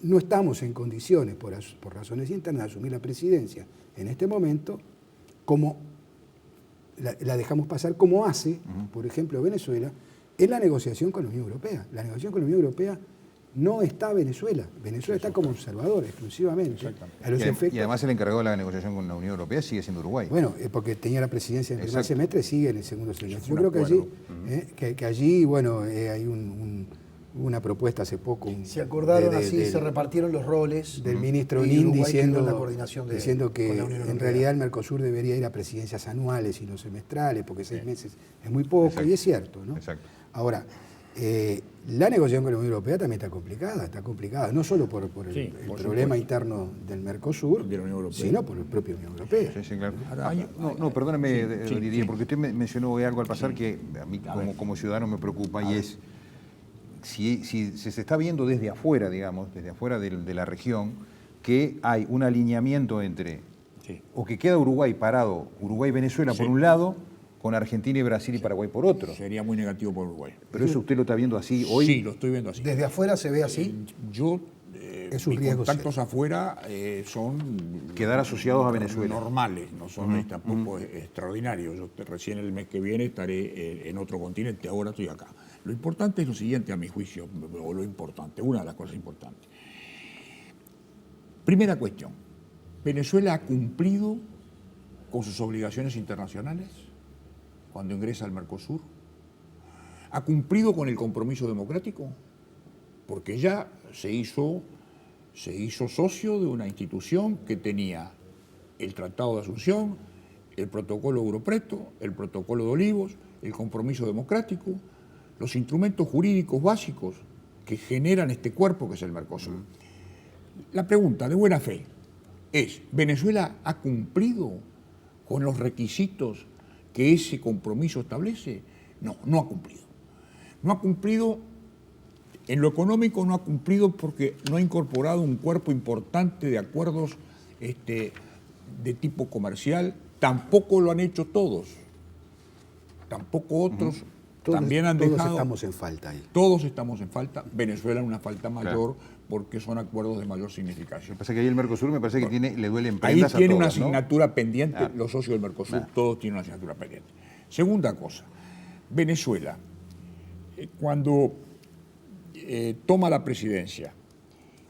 no estamos en condiciones, por razones internas, de asumir la presidencia en este momento, como la dejamos pasar, como hace, por ejemplo, Venezuela, en la negociación con la Unión Europea. La negociación con la Unión Europea no está Venezuela. Venezuela está como observador exclusivamente. A los efectos. Y además el encargado de la negociación con la Unión Europea sigue siendo Uruguay. Bueno, porque tenía la presidencia en el primer semestre, sigue en el segundo semestre. Yo un creo que acuerdo. que allí, bueno, hay una propuesta hace poco. Se acordaron así, se repartieron los roles. Del ministro y Nin Uruguay quedó diciendo, en la coordinación diciendo que con la Unión en Europea. realidad el Mercosur debería ir a presidencias anuales y no semestrales, porque 6 meses es muy poco, Exacto. y es cierto, ¿no? Exacto. Ahora, la negociación con la Unión Europea también está complicada, no solo por el por problema supuesto. interno del Mercosur, De la Unión Europea. sino por el propio Unión Europea. Sí, sí, claro. Ahora, No, perdóname, sí, Didier, sí. porque usted mencionó hoy algo al pasar que a mí como ciudadano me preocupa, y es si se está viendo desde afuera, digamos, desde afuera de la región, que hay un alineamiento entre, o que queda Uruguay parado, Uruguay-Venezuela por un lado, con Argentina y Brasil y Paraguay por otro. Sería muy negativo por Uruguay. Pero eso usted lo está viendo así hoy. Sí, lo estoy viendo así. Desde afuera se ve así. Yo, Es un mis riesgo contactos afuera son... Quedar asociados a Venezuela. Normales, no son tampoco extraordinarios. Yo recién el mes que viene estaré en otro continente, ahora estoy acá. Lo importante es lo siguiente, a mi juicio, o lo importante, una de las cosas importantes. Primera cuestión, ¿Venezuela ha cumplido con sus obligaciones internacionales cuando ingresa al Mercosur? ¿Ha cumplido con el compromiso democrático? Porque ya se hizo socio de una institución que tenía el Tratado de Asunción, el Protocolo Europreto, el Protocolo de Olivos, el compromiso democrático, los instrumentos jurídicos básicos que generan este cuerpo que es el Mercosur. La pregunta de buena fe es, ¿Venezuela ha cumplido con los requisitos que ese compromiso establece? No, no ha cumplido. No ha cumplido, en lo económico no ha cumplido porque no ha incorporado un cuerpo importante de acuerdos de tipo comercial, tampoco lo han hecho todos, tampoco otros también han dejado. Todos estamos en falta ahí. Todos estamos en falta, Venezuela en una falta mayor porque son acuerdos de mayor significación. Lo que pasa es que ahí el Mercosur me parece que le duelen Ahí prendas a tiene una todos, ¿no? asignatura pendiente, los socios del Mercosur, todos tienen una asignatura pendiente. Segunda cosa, Venezuela, cuando toma la presidencia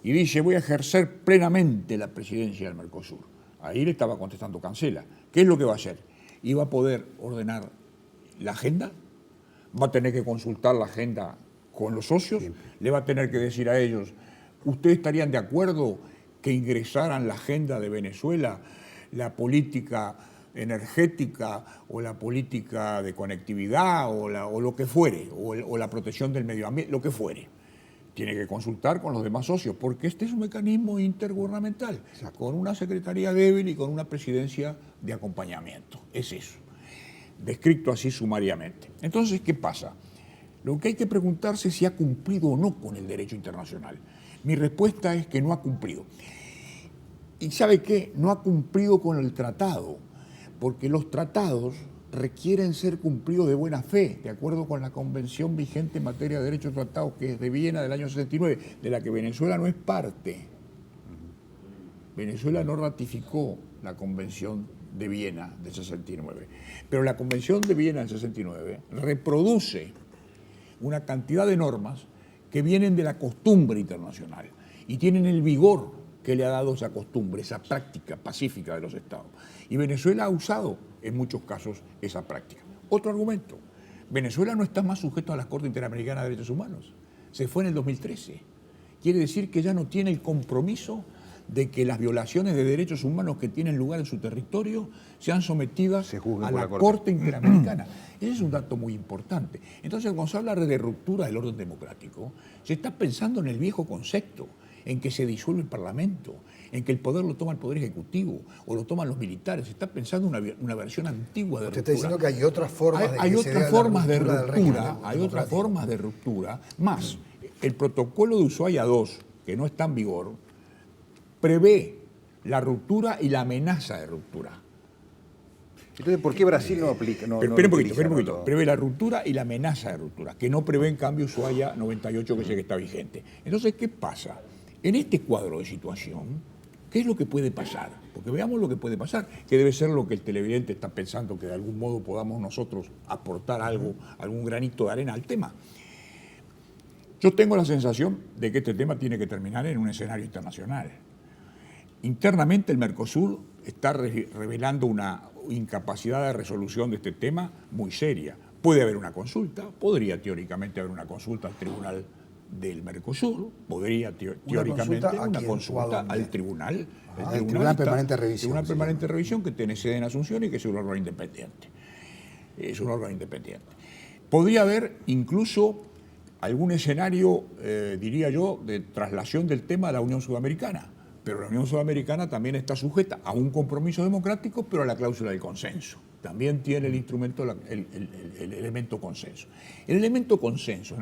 y dice voy a ejercer plenamente la presidencia del Mercosur, ahí le estaba contestando Cancela. ¿Qué es lo que va a hacer? Y va a poder ordenar la agenda, va a tener que consultar la agenda con los socios, le va a tener que decir a ellos, ¿ustedes estarían de acuerdo que ingresaran la agenda de Venezuela, la política energética o la política de conectividad o lo que fuere, o la protección del medio ambiente, lo que fuere? Tiene que consultar con los demás socios, porque este es un mecanismo intergubernamental, con una secretaría débil y con una presidencia de acompañamiento. Es eso, descrito así sumariamente. Entonces, ¿qué pasa? Lo que hay que preguntarse es si ha cumplido o no con el derecho internacional. Mi respuesta es que no ha cumplido. ¿Y sabe qué? No ha cumplido con el tratado, porque los tratados requieren ser cumplidos de buena fe, de acuerdo con la convención vigente en materia de derechos tratados, que es de Viena del año 69, de la que Venezuela no es parte. Venezuela no ratificó la convención de Viena del 69, pero la convención de Viena del 69 reproduce una cantidad de normas que vienen de la costumbre internacional y tienen el vigor que le ha dado esa costumbre, esa práctica pacífica de los estados. Y Venezuela ha usado en muchos casos esa práctica. Otro argumento, Venezuela no está más sujeto a la Corte Interamericana de Derechos Humanos. Se fue en el 2013. Quiere decir que ya no tiene el compromiso de que las violaciones de derechos humanos que tienen lugar en su territorio sean sometidas a la Corte Interamericana. Ese es un dato muy importante. Entonces, cuando se habla de ruptura del orden democrático, se está pensando en el viejo concepto, en que se disuelve el Parlamento, en que el poder lo toma el Poder Ejecutivo o lo toman los militares. Se está pensando una versión antigua de ruptura. Usted está diciendo que hay otras formas de hay otras formas de ruptura, hay otras formas de ruptura. Más, el protocolo de Ushuaia II, que no está en vigor, prevé la ruptura y la amenaza de ruptura. Entonces, ¿por qué Brasil no aplica? Pero espera un poquito. Prevé la ruptura y la amenaza de ruptura, que no prevé en cambio Ushuaia 98, que es el que está vigente. Entonces, ¿qué pasa? En este cuadro de situación, ¿qué es lo que puede pasar? Porque veamos lo que puede pasar, que debe ser lo que el televidente está pensando, que de algún modo podamos nosotros aportar algo, algún granito de arena al tema. Yo tengo la sensación de que este tema tiene que terminar en un escenario internacional. Internamente el Mercosur está revelando una incapacidad de resolución de este tema muy seria. Puede haber una consulta, podría teóricamente haber una consulta al Tribunal del Mercosur, podría teóricamente una consulta al Tribunal. El Tribunal Permanente de Revisión. Tribunal Permanente de Revisión, que tiene sede en Asunción y que es un órgano independiente. Es un órgano independiente. Podría haber incluso algún escenario, diría yo, de traslación del tema a la Unión Sudamericana. Pero la Unión Sudamericana también está sujeta a un compromiso democrático, pero a la cláusula del consenso. También tiene el instrumento, el elemento consenso. El elemento consenso en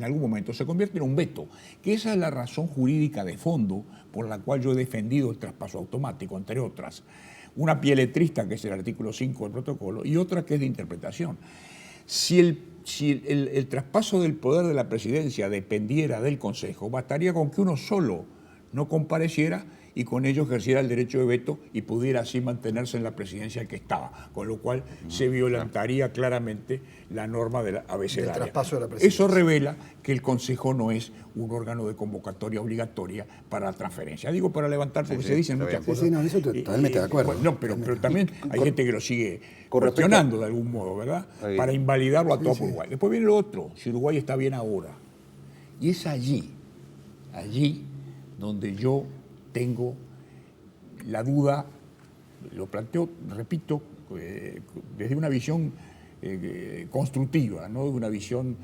algún momento se convierte en un veto, que esa es la razón jurídica de fondo por la cual yo he defendido el traspaso automático, entre otras. Una pieletrista, que es el artículo 5 del protocolo, y otra que es de interpretación. Si el traspaso del poder de la presidencia dependiera del Consejo, bastaría con que uno solo no compareciera y con ello ejerciera el derecho de veto y pudiera así mantenerse en la presidencia que estaba, con lo cual se violentaría claramente la norma de la abecedaria. El traspaso de la presidencia. Eso revela que el Consejo no es un órgano de convocatoria obligatoria para la transferencia. Digo para levantar, porque se dicen muchas cosas. Sí, no, eso totalmente de acuerdo. No, pero también hay gente que lo sigue cuestionando de algún modo, ¿verdad? Para invalidarlo a todo Uruguay. Después viene lo otro, si Uruguay está bien ahora. Y es allí donde yo tengo la duda, lo planteo, repito, desde una visión constructiva, no de una visión,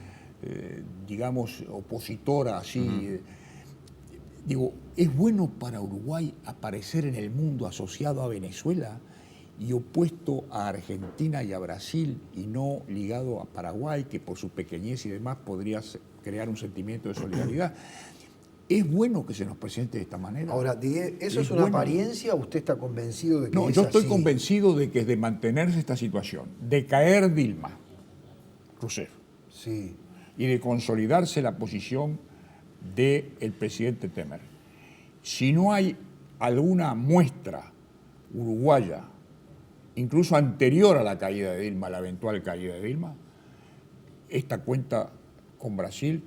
digamos, opositora, así. Digo, ¿es bueno para Uruguay aparecer en el mundo asociado a Venezuela y opuesto a Argentina y a Brasil y no ligado a Paraguay, que por su pequeñez y demás podría crear un sentimiento de solidaridad? ¿Es bueno que se nos presente de esta manera? Ahora, ¿eso es una apariencia o usted está convencido de que No, es yo estoy así? convencido de que es de mantenerse esta situación, de caer Dilma Rousseff, Sí. y de consolidarse la posición del presidente Temer. Si no hay alguna muestra uruguaya, incluso anterior a la caída de Dilma, la eventual caída de Dilma, esta cuenta con Brasil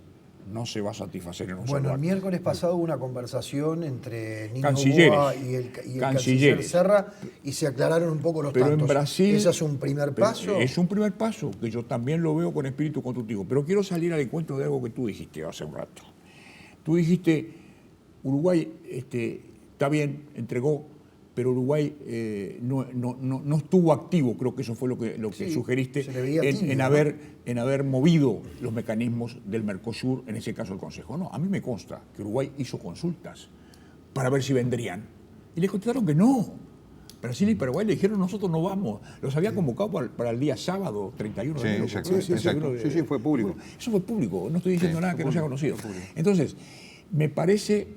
no se va a satisfacer en un Bueno, solo el acto. miércoles pasado hubo una conversación entre Nino Cancilleres. Boa y el canciller Cancilleres. Serra y se aclararon un poco los Pero tantos. en Brasil... ¿Ese es un primer paso? Es un primer paso, que yo también lo veo con espíritu constructivo. Pero quiero salir al encuentro de algo que tú dijiste hace un rato. Tú dijiste, Uruguay está bien, entregó, pero Uruguay no estuvo activo, creo que eso fue lo que Sí, sugeriste, se le veía tímido, en haber movido los mecanismos del Mercosur, en ese caso el Consejo. No, a mí me consta que Uruguay hizo consultas para ver si vendrían. Y le contestaron que no. Brasil y Paraguay le dijeron, nosotros no vamos. Los había convocado para el día sábado, 31 de enero. Exacto, exacto. Sí, fue público. Eso fue público, no estoy diciendo nada que no sea conocido. Entonces, me parece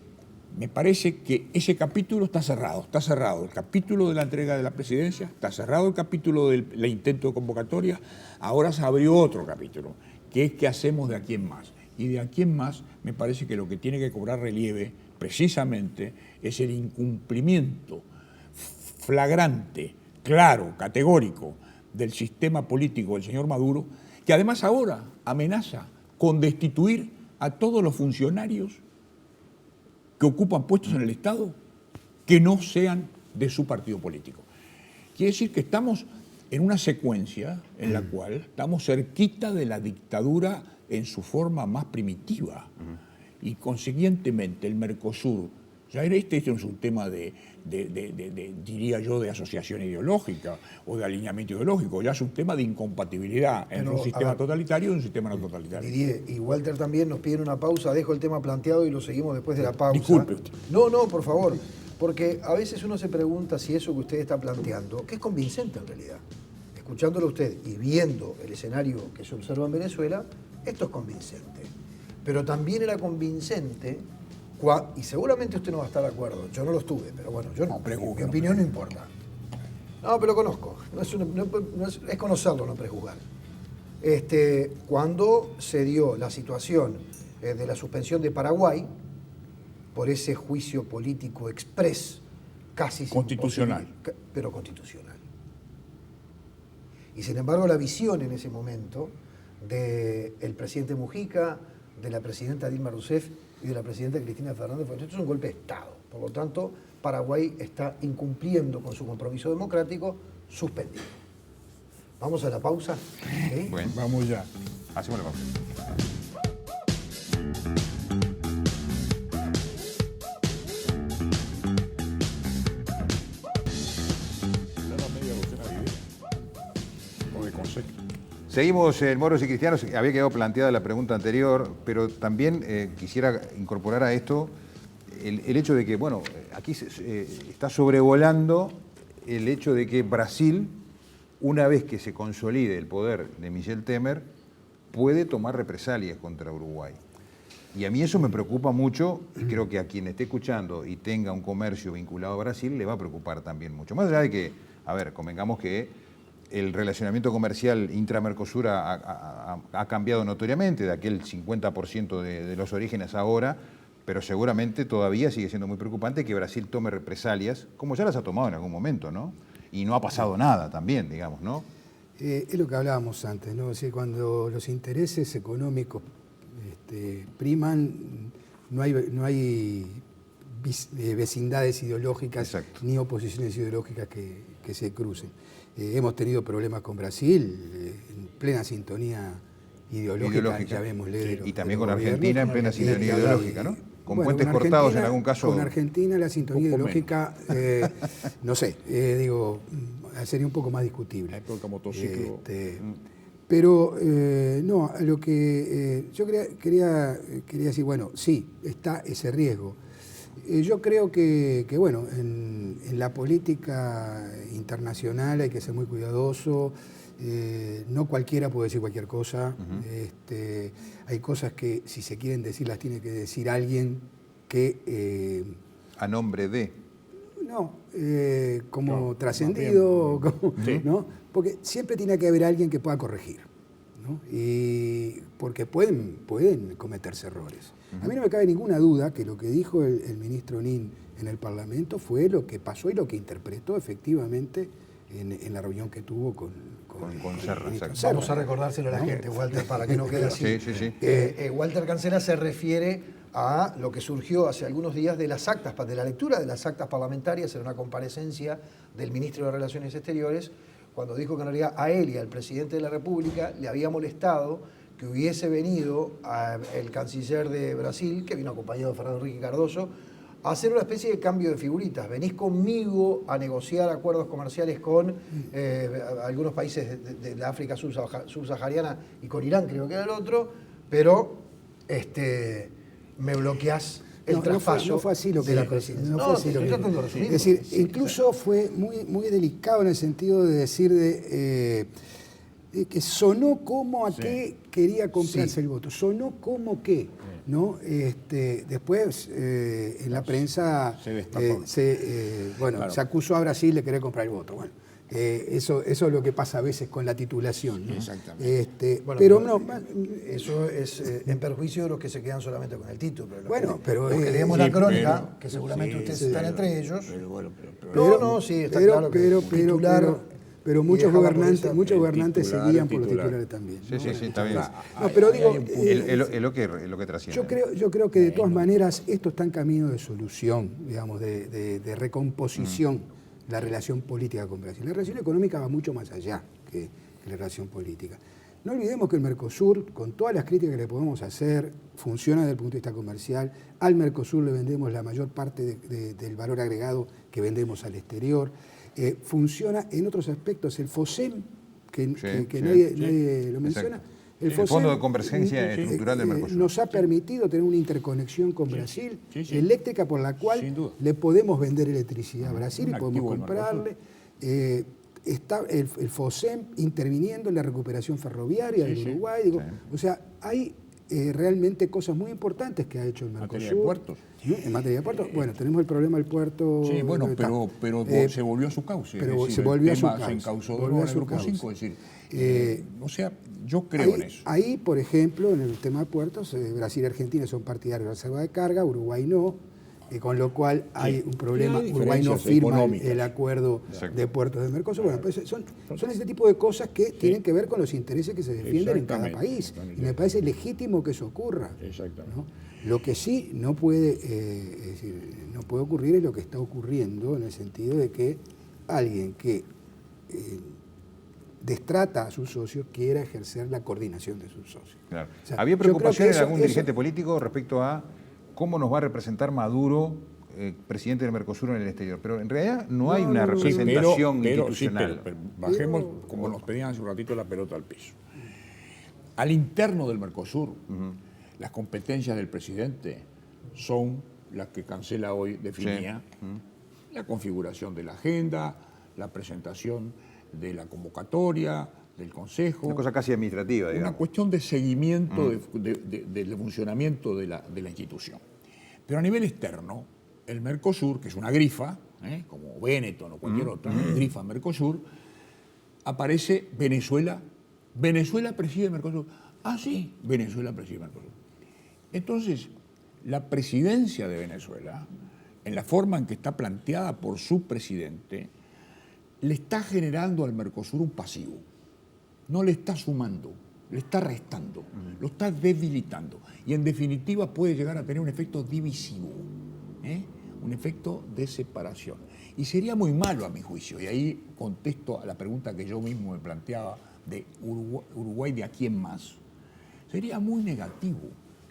que ese capítulo está cerrado. Está cerrado el capítulo de la entrega de la presidencia, está cerrado el capítulo del intento de convocatoria. Ahora se abrió otro capítulo, que es qué hacemos de aquí en más. Y de aquí en más, me parece que lo que tiene que cobrar relieve, precisamente, es el incumplimiento flagrante, claro, categórico, del sistema político del señor Maduro, que además ahora amenaza con destituir a todos los funcionarios que ocupan puestos en el Estado que no sean de su partido político. Quiere decir que estamos en una secuencia en la cual estamos cerquita de la dictadura en su forma más primitiva. Y consiguientemente el Mercosur, ya este es un tema diría yo, de asociación ideológica o de alineamiento ideológico, ya es un tema de incompatibilidad entre un sistema totalitario y un sistema no totalitario. Didier y Walter también nos piden una pausa, dejo el tema planteado y lo seguimos después de la pausa. Disculpe usted. No, por favor, porque a veces uno se pregunta si eso que usted está planteando, que es convincente en realidad, escuchándolo a usted y viendo el escenario que se observa en Venezuela, esto es convincente. Pero también era convincente, y seguramente usted no va a estar de acuerdo, yo no lo estuve, pero bueno, yo no, mi opinión no importa. No, pero lo conozco. Es conocerlo, no prejuzgar. Cuando se dio la situación de la suspensión de Paraguay por ese juicio político express, casi constitucional, pero constitucional. Y sin embargo la visión en ese momento del presidente Mujica, de la presidenta Dilma Rousseff y de la presidenta Cristina Fernández fue: esto es un golpe de Estado. Por lo tanto, Paraguay está incumpliendo con su compromiso democrático, suspendido. ¿Vamos a la pausa? ¿Sí? Bueno, Vamos ya. hacemos la pausa. O de concepto. Seguimos en Moros y Cristianos. Había quedado planteada la pregunta anterior, pero también quisiera incorporar a esto el hecho de que, bueno, aquí está sobrevolando el hecho de que Brasil, una vez que se consolide el poder de Michel Temer, puede tomar represalias contra Uruguay. Y a mí eso me preocupa mucho, y creo que a quien esté escuchando y tenga un comercio vinculado a Brasil le va a preocupar también mucho. Más allá de que, a ver, convengamos que el relacionamiento comercial intra-Mercosur ha cambiado notoriamente, de aquel 50% de los orígenes ahora, pero seguramente todavía sigue siendo muy preocupante que Brasil tome represalias, como ya las ha tomado en algún momento, ¿no? Y no ha pasado nada también, digamos, ¿no? Es lo que hablábamos antes, ¿no? Es decir, cuando los intereses económicos priman, no hay vecindades ideológicas. Exacto. Ni oposiciones ideológicas que se crucen. Hemos tenido problemas con Brasil, en plena sintonía ideológica, llamémosle. Y también con Argentina en plena sintonía ideológica, ¿no? Con puentes cortados en algún caso. Con Argentina la sintonía ideológica, no sé, sería un poco más discutible. Época motociclo. Pero no, lo que yo quería decir, bueno, sí, está ese riesgo. Yo creo que bueno, en la política internacional hay que ser muy cuidadoso. No cualquiera puede decir cualquier cosa. Hay cosas que, si se quieren decir, las tiene que decir alguien que... a nombre de... No, como trascendido, ¿no? Porque siempre tiene que haber alguien que pueda corregir, ¿no? Y porque pueden cometerse errores. A mí no me cabe ninguna duda que lo que dijo el ministro Nin en el Parlamento fue lo que pasó y lo que interpretó efectivamente en la reunión que tuvo con Serra. Vamos a recordárselo a la gente, Walter, para que no quede así. Sí. Walter Cancela se refiere a lo que surgió hace algunos días de las actas, de la lectura de las actas parlamentarias en una comparecencia del ministro de Relaciones Exteriores, cuando dijo que en realidad a él y al presidente de la República le había molestado que hubiese venido el canciller de Brasil, que vino acompañado de Fernando Henrique Cardoso, a hacer una especie de cambio de figuritas. Venís conmigo a negociar acuerdos comerciales con algunos países de la África subsahariana y con Irán, creo que era el otro, pero me bloqueás el traspaso. No fue así lo que dijo. Es decir, incluso fue muy delicado en el sentido de decir que sonó como a qué quería comprarse el voto. Sonó como que, ¿no? Después en la prensa se acusó a Brasil de querer comprar el voto. Bueno, eso es lo que pasa a veces con la titulación, ¿no? Exactamente. Pero no, eso es en perjuicio de los que se quedan solamente con el título. Pero los que leemos la crónica, que seguramente ustedes están entre ellos. Pero muchos gobernantes seguían por los titulares también. Sí, está bien. No, pero digo, es lo que trasciende. Yo creo que de todas maneras esto está en camino de solución, digamos, de recomposición la relación política con Brasil. La relación económica va mucho más allá que la relación política. No olvidemos que el Mercosur, con todas las críticas que le podemos hacer, funciona desde el punto de vista comercial. Al Mercosur le vendemos la mayor parte del valor agregado que vendemos al exterior. Funciona en otros aspectos. El FOSEM, que nadie lo menciona. El Fondo de Convergencia Estructural del Mercosur. Nos ha permitido tener una interconexión con Brasil eléctrica por la cual le podemos vender electricidad a Brasil y podemos comprarle. Está el FOSEM interviniendo en la recuperación ferroviaria del Uruguay. O sea, hay realmente cosas muy importantes que ha hecho el En Mercosur. materia de puertos. ¿No? En materia de puertos, bueno, tenemos el problema del puerto. Sí, bueno, tal. pero se volvió a su cauce. pero es decir, se volvió a su el tema cauce. se encauzó de Volvió nuevo a en el su Grupo cauce. 5. Es decir, o sea, yo creo en eso. Ahí, por ejemplo, en el tema de puertos, Brasil y Argentina son partidarios de la reserva de carga, Uruguay no, con lo cual hay un problema. hay Uruguay no diferencias firma económicas. el acuerdo Exacto. de puertos de Mercosur. Bueno, pues son ese tipo de cosas que tienen que ver con los intereses que se defienden en cada Exactamente, país. exactamente. Y me parece legítimo que eso ocurra. Exactamente. ¿no? Lo que sí no puede, es decir, no puede ocurrir es lo que está ocurriendo, en el sentido de que alguien que destrata a sus socios quiera ejercer la coordinación de sus socios. Claro. O sea, ¿Había yo creo preocupación que en eso- algún dirigente político respecto a cómo nos va a representar Maduro, presidente del Mercosur, en el exterior? Pero en realidad no hay una representación institucional. pero bajemos, como nos pedían hace un ratito, la pelota al piso. Al interno del Mercosur, las competencias del presidente son las que Cancela hoy definía: la configuración de la agenda, la presentación de la convocatoria, del Consejo. Una cosa casi administrativa, Una digamos. cuestión de seguimiento del funcionamiento de la institución. Pero a nivel externo, el Mercosur, que es una grifa, como Benetton o cualquier otra, grifa Mercosur, aparece Venezuela. Venezuela preside el Mercosur. Ah, sí, Venezuela preside el Mercosur. Entonces, la presidencia de Venezuela, en la forma en que está planteada por su presidente, le está generando al Mercosur un pasivo. No le está sumando, le está restando, lo está debilitando. Y en definitiva puede llegar a tener un efecto divisivo, un efecto de separación. Y sería muy malo a mi juicio, y ahí contesto a la pregunta que yo mismo me planteaba de Uruguay de a quién más. Sería muy negativo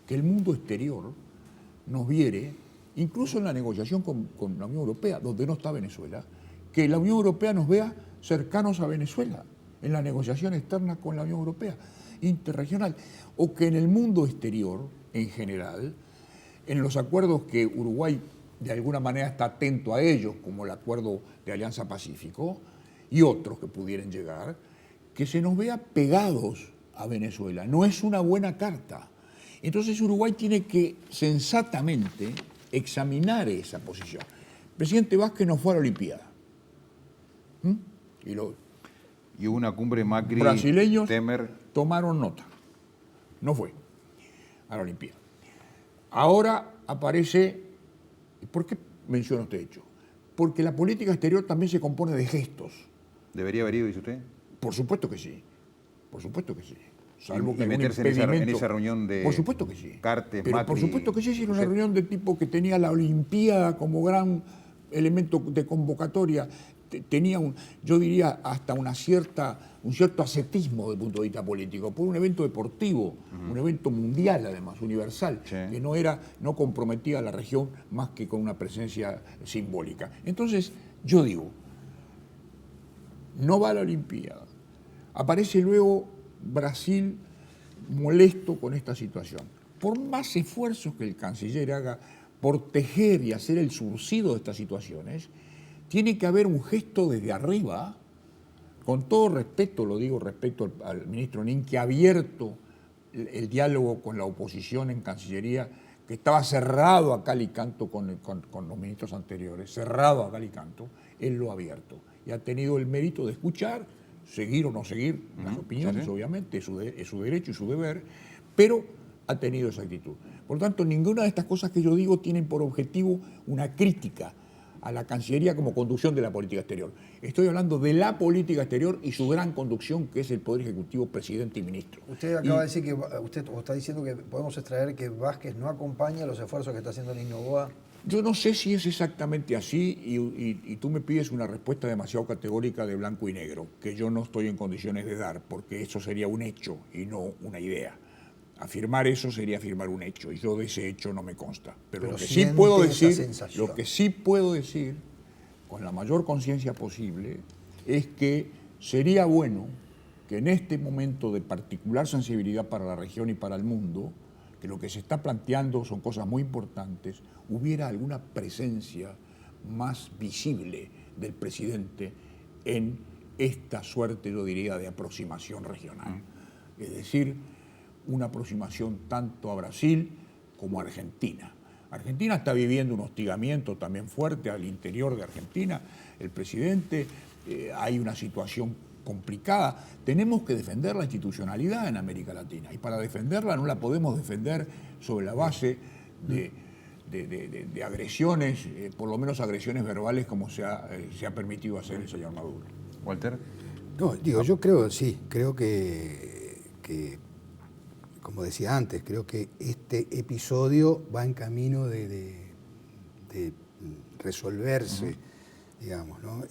que el mundo exterior nos viere, incluso en la negociación con la Unión Europea, donde no está Venezuela, que la Unión Europea nos vea cercanos a Venezuela en la negociación externa con la Unión Europea, interregional, o que en el mundo exterior, en general, en los acuerdos que Uruguay de alguna manera está atento a ellos, como el acuerdo de Alianza Pacífico, y otros que pudieran llegar, que se nos vea pegados a Venezuela. No es una buena carta. Entonces Uruguay tiene que sensatamente examinar esa posición. El presidente Vázquez no fue a la Olimpiada. Y hubo una cumbre Macri, Brasileños Temer. tomaron nota. No fue a la Olimpiada. Ahora aparece... ¿Por qué menciono este hecho? Porque la política exterior también se compone de gestos. ¿Debería haber ido, dice usted? Por supuesto que sí. Por supuesto que sí. Salvo Y que algún meterse en impedimento. esa reunión de Por supuesto que sí. Cartes, Pero por Macri, supuesto que sí, era una Rousseff. reunión de tipo que tenía la Olimpiada como gran elemento de convocatoria. Tenía yo diría, hasta un cierto ascetismo desde el punto de vista político, por un evento deportivo, un evento mundial además, universal, Sí. que no comprometía a la región más que con una presencia simbólica. Entonces, yo digo, no va a la Olimpiada. Aparece luego Brasil molesto con esta situación. Por más esfuerzos que el canciller haga por tejer y hacer el surcido de estas situaciones, tiene que haber un gesto desde arriba, con todo respeto, lo digo respecto al ministro Nin, que ha abierto el diálogo con la oposición en Cancillería, que estaba cerrado a cal y canto con los ministros anteriores, cerrado a cal y canto, él lo ha abierto. Y ha tenido el mérito de escuchar, seguir o no seguir las opiniones, sí. obviamente, es su derecho y su deber, pero ha tenido esa actitud. Por lo tanto, ninguna de estas cosas que yo digo tienen por objetivo una crítica a la Cancillería como conducción de la política exterior. Estoy hablando de la política exterior y su gran conducción, que es el Poder Ejecutivo, presidente y ministro. Usted acaba de decir que usted está diciendo que podemos extraer que Vázquez no acompaña los esfuerzos que está haciendo Nino Noboa. Yo no sé si es exactamente así y tú me pides una respuesta demasiado categórica de blanco y negro, que yo no estoy en condiciones de dar, porque eso sería un hecho y no una idea. Afirmar eso sería afirmar un hecho, y yo de ese hecho no me consta. Pero lo que sí puedo decir, con la mayor conciencia posible, es que sería bueno que en este momento de particular sensibilidad para la región y para el mundo, que lo que se está planteando son cosas muy importantes, hubiera alguna presencia más visible del presidente en esta suerte, yo diría, de aproximación regional. Es decir, una aproximación tanto a Brasil como a Argentina. Argentina está viviendo un hostigamiento también fuerte al interior de Argentina. El presidente, hay una situación complicada. Tenemos que defender la institucionalidad en América Latina y para defenderla no la podemos defender sobre la base de agresiones, por lo menos agresiones verbales como se ha permitido hacer el señor Maduro. Walter. No, digo, yo creo, sí, creo que, como decía antes, creo que este episodio va en camino de resolverse, digamos, ¿no?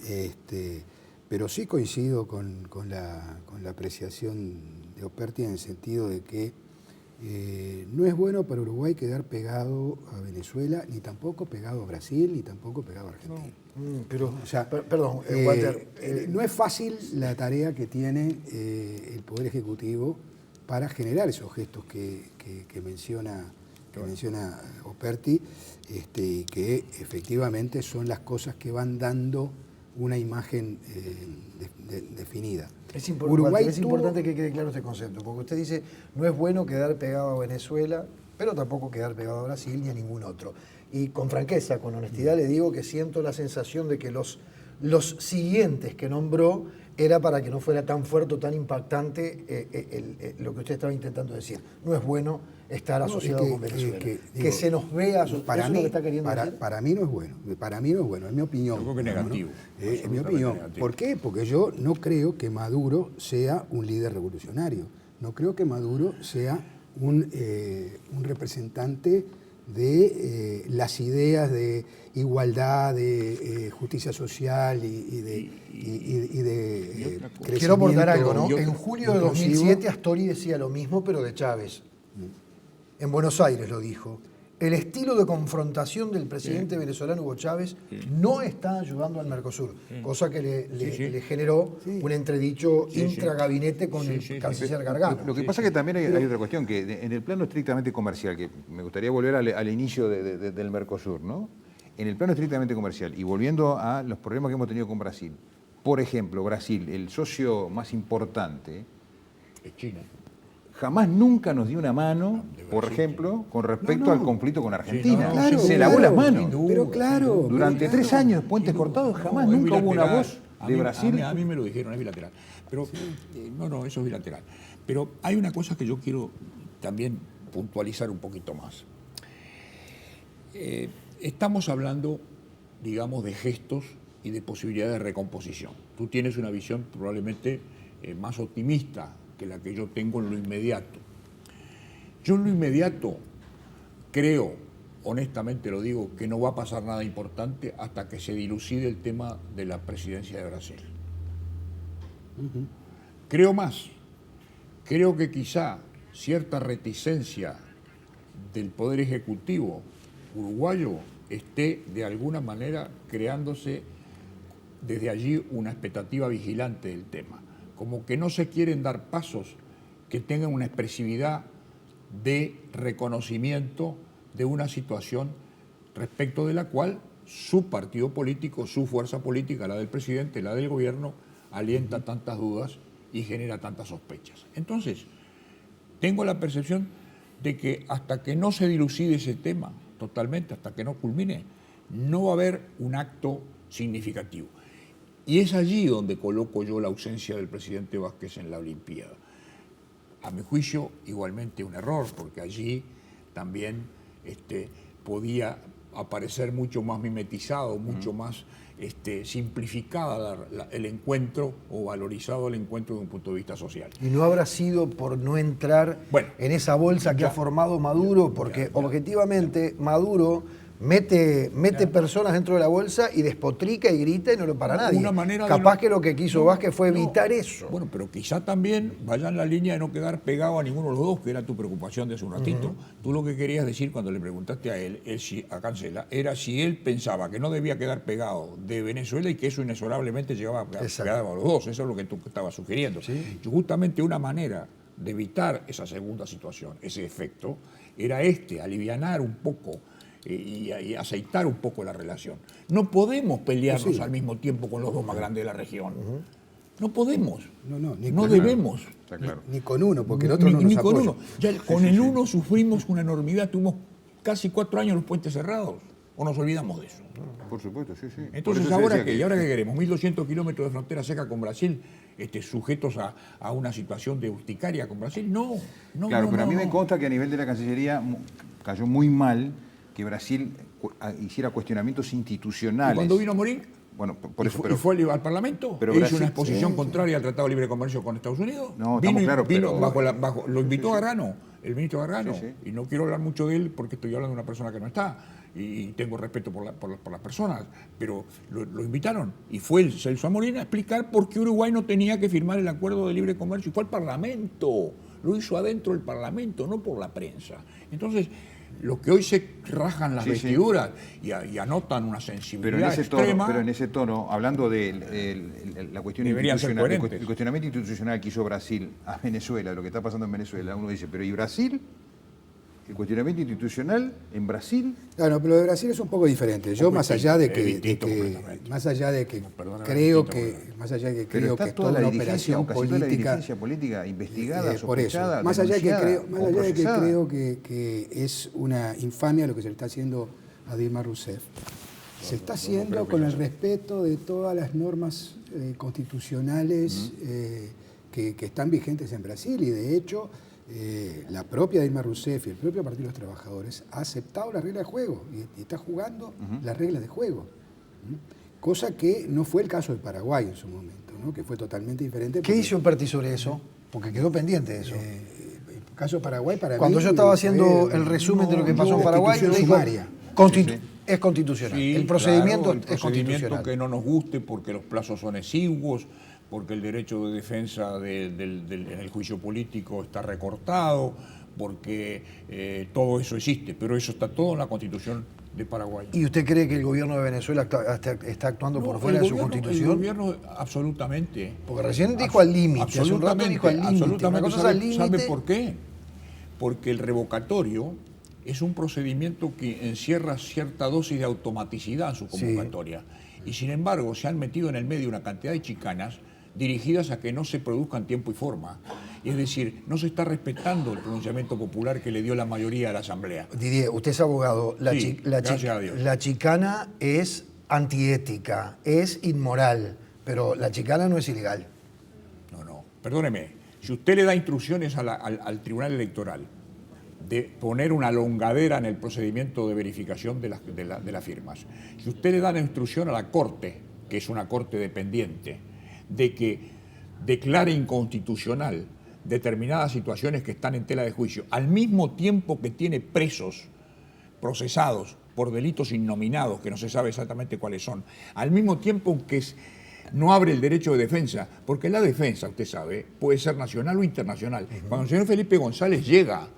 Pero sí coincido con la apreciación de Operti en el sentido de que no es bueno para Uruguay quedar pegado a Venezuela, ni tampoco pegado a Brasil, ni tampoco pegado a Argentina. No, pero, o sea, perdón, Walter. No es fácil la tarea que tiene el Poder Ejecutivo para generar esos gestos que menciona Operti, y que efectivamente son las cosas que van dando una imagen definida. Es importante que quede claro este concepto, porque usted dice, no es bueno quedar pegado a Venezuela, pero tampoco quedar pegado a Brasil ni a ningún otro. Y con franqueza, con honestidad, le digo que siento la sensación de que los siguientes que nombró era para que no fuera tan fuerte o tan impactante lo que usted estaba intentando decir. No es bueno estar asociado con Venezuela. Que se nos vea asociado. Para mí, ¿Eso es lo que está queriendo decir? Para mí no es bueno. Para mí no es bueno, es mi opinión. Yo creo que es negativo. Es mi opinión. Negativo. ¿Por qué? Porque yo no creo que Maduro sea un líder revolucionario. No creo que Maduro sea un representante de las ideas de igualdad, de justicia social y de crecimiento. Quiero aportar algo, ¿no? En inclusivo. julio de 2007 Astori decía lo mismo, pero de Chávez. En Buenos Aires lo dijo. El estilo de confrontación del presidente venezolano Hugo Chávez no está ayudando al Mercosur, cosa que le generó un entredicho intragabinete con el canciller Gargano. Lo que pasa es que también hay otra cuestión, que en el plano estrictamente comercial, que me gustaría volver al inicio del Mercosur, ¿no? En el plano estrictamente comercial, y volviendo a los problemas que hemos tenido con Brasil, por ejemplo, Brasil, el socio más importante, Es China. jamás nunca nos dio una mano, por ejemplo, con respecto al conflicto con Argentina. Sí, Claro, se lavó las manos. Pero claro. Durante 3 años, puentes cortados, jamás, No, es nunca hubo una bilateral. voz de Brasil. A mí me lo dijeron, es bilateral. Pero, no, eso es bilateral. Pero hay una cosa que yo quiero también puntualizar un poquito más. Estamos hablando, digamos, de gestos y de posibilidades de recomposición. Tú tienes una visión probablemente más optimista que la que yo tengo en lo inmediato. Yo en lo inmediato creo, honestamente lo digo, que no va a pasar nada importante hasta que se dilucide el tema de la presidencia de Brasil. Creo más. Creo que quizá cierta reticencia del Poder Ejecutivo uruguayo esté de alguna manera creándose desde allí una expectativa vigilante del tema. Como que no se quieren dar pasos que tengan una expresividad de reconocimiento de una situación respecto de la cual su partido político, su fuerza política, la del presidente, la del gobierno, alienta tantas dudas y genera tantas sospechas. Entonces, tengo la percepción de que hasta que no se dilucide ese tema totalmente, hasta que no culmine, no va a haber un acto significativo. Y es allí donde coloco yo la ausencia del presidente Vázquez en la Olimpiada. A mi juicio, igualmente un error, porque allí también podía aparecer mucho más mimetizado, mucho más simplificada el encuentro o valorizado el encuentro de un punto de vista social. Y no habrá sido por no entrar en esa bolsa que ha formado Maduro, porque objetivamente Maduro mete personas dentro de la bolsa y despotrica y grita y no lo para nadie. Capaz que lo que quiso Vázquez fue evitar eso. Bueno, pero quizá también vaya en la línea de no quedar pegado a ninguno de los dos, que era tu preocupación de hace un ratito. Tú lo que querías decir cuando le preguntaste a él, a Cancela, era si él pensaba que no debía quedar pegado de Venezuela y que eso inexorablemente llegaba a pegar a los dos. Eso es lo que tú estabas sugiriendo. Sí. Y justamente una manera de evitar esa segunda situación, ese efecto, era alivianar un poco y aceitar un poco la relación. No podemos pelearnos al mismo tiempo con los dos más grandes de la región. No podemos. No, No debemos. Está claro. Ni con uno, porque el otro no nos Ni con apoya. uno. Ya con el uno sufrimos una enormidad. Tuvimos casi 4 años los puentes cerrados. ¿O nos olvidamos de eso? Por supuesto, sí, sí. Entonces, Por eso se ¿ahora decía qué? ¿Y ahora qué queremos? 1.200 kilómetros de frontera seca con Brasil, sujetos a una situación de urticaria con Brasil. No. Claro, pero a mí me no. consta que a nivel de la Cancillería cayó muy mal que Brasil hiciera cuestionamientos institucionales. ¿Y cuando vino a morir? Bueno, por eso, ¿Y fue al Parlamento? pero ¿Hizo Brasil- una exposición sí. contraria al Tratado de Libre Comercio con Estados Unidos? No, estamos claros, pero- Lo invitó Gargano, el ministro Gargano. Sí, sí. Y no quiero hablar mucho de él porque estoy hablando de una persona que no está. Y tengo respeto por las personas. Pero lo invitaron. Y fue el Celso Amorín a explicar por qué Uruguay no tenía que firmar el acuerdo de libre comercio. Y fue al Parlamento. Lo hizo adentro del Parlamento, no por la prensa. Entonces, los que hoy se rajan las Sí, sí. vestiduras y anotan una sensibilidad Pero extrema... en ese tono, hablando de la cuestión Deberían ser institucional, coherentes. el cuestionamiento institucional que hizo Brasil a Venezuela, lo que está pasando en Venezuela, uno dice, pero ¿y Brasil? El cuestionamiento institucional en Brasil. Claro, pero lo de Brasil es un poco diferente. Yo, más allá de que, distinto completamente. más allá de que Perdóname, creo distinto que, completamente. más allá de que Pero creo está que toda toda la una dirigencia, operación o casi toda la política dirigencia política investigada, por eso, sospechada, más allá de que denunciada creo, o más allá de que procesada. creo que es una infamia lo que se le está haciendo a Dilma Rousseff, se está haciendo con el respeto de todas las normas constitucionales que están vigentes en Brasil, y de hecho la propia Dilma Rousseff y el propio Partido de los Trabajadores ha aceptado las reglas de juego y está jugando las reglas de juego. Cosa que no fue el caso de Paraguay en su momento, ¿no? Que fue totalmente diferente. ¿Qué hizo el Perti sobre eso? Porque quedó pendiente de eso. El caso de Paraguay, para Cuando mí, yo estaba fue haciendo el resumen de lo que pasó en Paraguay, constitución dijo, sumaria. es constitucional. Sí, el procedimiento claro, el es procedimiento constitucional. que no nos guste porque los plazos son exiguos, porque el derecho de defensa en el juicio político está recortado, porque todo eso existe, pero eso está todo en la Constitución de Paraguay. ¿Y usted cree que el gobierno de Venezuela está actuando por No, fuera de su el constitución? gobierno absolutamente. Porque recién dijo al límite, hace un rato dijo al límite. Una Absolutamente. cosa es al ¿Sabe límite. por qué? Porque el revocatorio es un procedimiento que encierra cierta dosis de automaticidad en su convocatoria. Y sin embargo se han metido en el medio una cantidad de chicanas dirigidas a que no se produzcan tiempo y forma. Es decir, no se está respetando el pronunciamiento popular que le dio la mayoría a la Asamblea. Didier, usted es abogado. Sí, gracias a Dios. La chicana es antiética, es inmoral, pero la chicana no es ilegal. No. Perdóneme, si usted le da instrucciones al Tribunal Electoral de poner una longadera en el procedimiento de verificación de las firmas, si usted le da la instrucción a la Corte, que es una Corte dependiente, de que declare inconstitucional determinadas situaciones que están en tela de juicio, al mismo tiempo que tiene presos procesados por delitos innominados, que no se sabe exactamente cuáles son, al mismo tiempo que no abre el derecho de defensa, porque la defensa, usted sabe, puede ser nacional o internacional. Cuando el señor Felipe González llega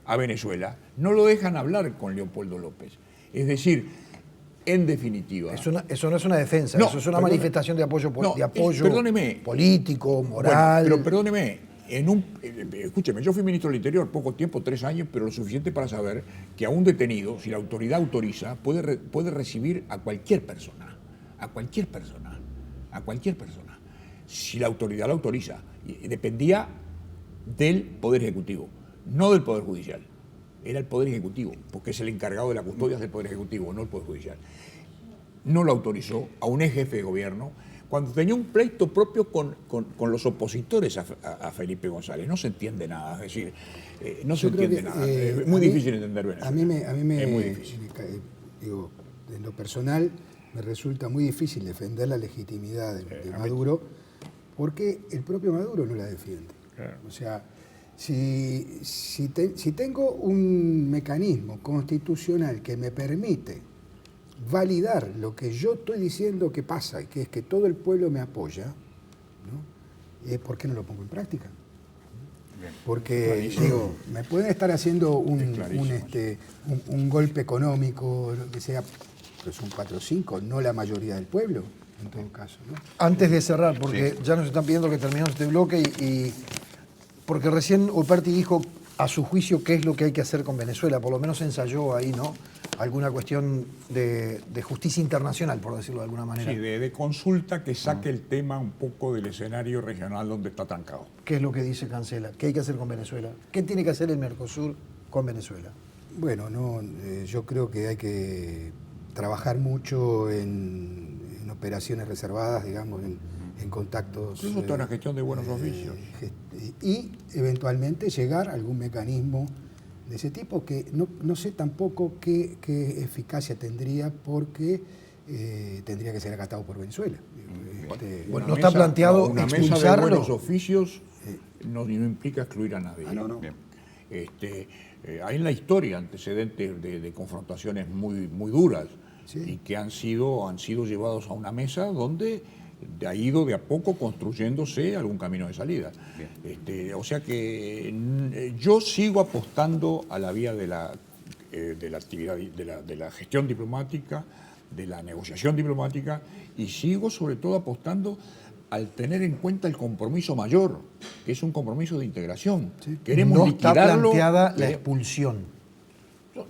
a Venezuela, no lo dejan hablar con Leopoldo López. Es decir, en definitiva... Eso no es una defensa, No, eso es una perdone, manifestación de apoyo, perdóneme. político, Bueno, moral. pero perdóneme, escúcheme, yo fui ministro del Interior poco tiempo, 3 años, pero lo suficiente para saber que a un detenido, si la autoridad autoriza, puede recibir a cualquier persona, si la autoridad lo autoriza. Y dependía del Poder Ejecutivo, no del Poder Judicial. Era el Poder Ejecutivo, porque es el encargado de la custodia del Poder Ejecutivo, no el Poder Judicial. No lo autorizó a un ex jefe de gobierno cuando tenía un pleito propio con los opositores a Felipe González. No se entiende nada, es decir, no se Yo creo entiende que, nada. Es muy difícil entender Venezuela. A mí me es muy difícil. digo, en lo personal me resulta muy difícil defender la legitimidad de Maduro, porque el propio Maduro no la defiende. Claro. O sea, si tengo un mecanismo constitucional que me permite validar lo que yo estoy diciendo que pasa, y que es que todo el pueblo me apoya, ¿no? ¿Por qué no lo pongo en práctica? Porque, digo, me pueden estar haciendo un golpe económico, lo que sea, pero son 4 o 5, no la mayoría del pueblo, en todo caso, ¿no? Antes de cerrar, porque ya nos están pidiendo que terminemos este bloque y porque recién Operti dijo a su juicio qué es lo que hay que hacer con Venezuela, por lo menos ensayó ahí, ¿no? alguna cuestión de justicia internacional, por decirlo de alguna manera. Sí, de consulta que saque el tema un poco del escenario regional donde está trancado. ¿Qué es lo que dice Cancela? ¿Qué hay que hacer con Venezuela? ¿Qué tiene que hacer el Mercosur con Venezuela? Bueno, yo creo que hay que trabajar mucho en operaciones reservadas, digamos, en contactos. Eso es una gestión de buenos oficios. Y eventualmente llegar a algún mecanismo de ese tipo que no sé tampoco qué eficacia tendría, porque tendría que ser acatado por Venezuela. Bueno, ¿no está planteado una mesa de expulsarlo? buenos oficios no implica excluir a nadie. No. Hay en la historia antecedentes de confrontaciones muy, muy duras, Sí. y que han sido llevados a una mesa donde ha ido de a poco construyéndose algún camino de salida. O sea que yo sigo apostando a la vía de la actividad, de la gestión diplomática, de la negociación diplomática, y sigo sobre todo apostando al tener en cuenta el compromiso mayor, que es un compromiso de integración. Sí. Queremos No está liquidarlo. planteada la expulsión.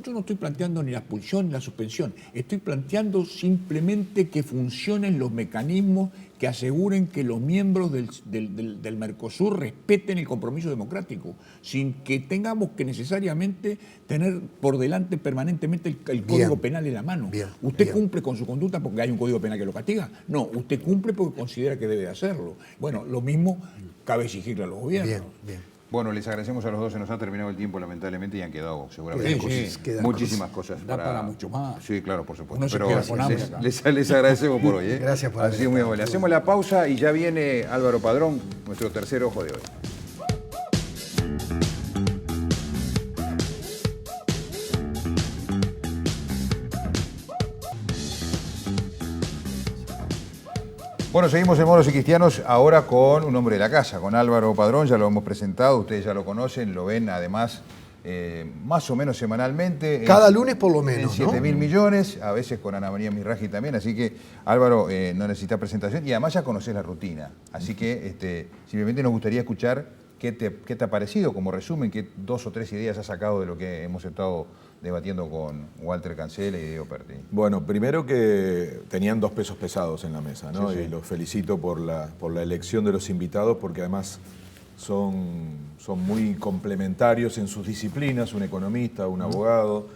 Yo no estoy planteando ni la expulsión ni la suspensión, estoy planteando simplemente que funcionen los mecanismos que aseguren que los miembros del Mercosur respeten el compromiso democrático, sin que tengamos que necesariamente tener por delante permanentemente el Código Penal en la mano. ¿Usted cumple con su conducta porque hay un Código Penal que lo castiga? No, usted cumple porque considera que debe hacerlo. Bueno, lo mismo cabe exigirle a los gobiernos. Bien. Bueno, les agradecemos a los dos, se nos ha terminado el tiempo lamentablemente y han quedado seguramente Sí, muchísimas cosas. Da para mucho más. Sí, claro, por supuesto. Uno se Pero queda con hambre acá. les agradecemos por hoy. Gracias por Ha haber sido muy estado. amable. Hacemos la pausa y ya viene Álvaro Padrón, nuestro tercer ojo de hoy. Bueno, seguimos en Moros y Cristianos, ahora con un hombre de la casa, con Álvaro Padrón, ya lo hemos presentado, ustedes ya lo conocen, lo ven además más o menos semanalmente. Cada lunes por lo menos, en 7.000 ¿no? millones, a veces con Ana María Mirraji también, así que Álvaro no necesita presentación y además ya conoces la rutina, así que simplemente nos gustaría escuchar qué te ha parecido como resumen, qué 2 o 3 ideas has sacado de lo que hemos estado debatiendo con Walter Cancela y Diego Pertini. Bueno, primero que tenían 2 pesos pesados en la mesa, ¿no? Sí, sí. Y los felicito por la elección de los invitados, porque además son muy complementarios en sus disciplinas, un economista, un abogado,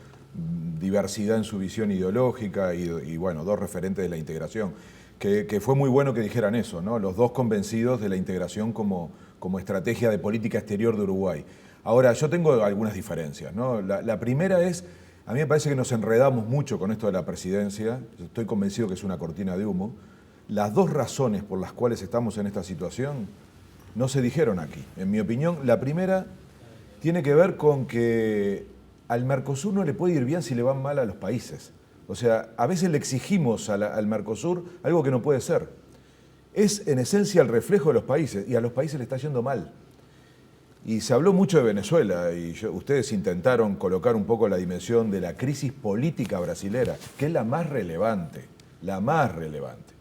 diversidad en su visión ideológica y bueno, 2 referentes de la integración. Que fue muy bueno que dijeran eso, ¿no? Los 2 convencidos de la integración como estrategia de política exterior de Uruguay. Ahora, yo tengo algunas diferencias, ¿no? La primera es, a mí me parece que nos enredamos mucho con esto de la presidencia, estoy convencido que es una cortina de humo. Las 2 razones por las cuales estamos en esta situación no se dijeron aquí. En mi opinión, la primera tiene que ver con que al Mercosur no le puede ir bien si le van mal a los países. O sea, a veces le exigimos al Mercosur algo que no puede ser. Es en esencia el reflejo de los países y a los países le está yendo mal. Y se habló mucho de Venezuela y ustedes intentaron colocar un poco la dimensión de la crisis política brasilera, que es la más relevante, la más relevante.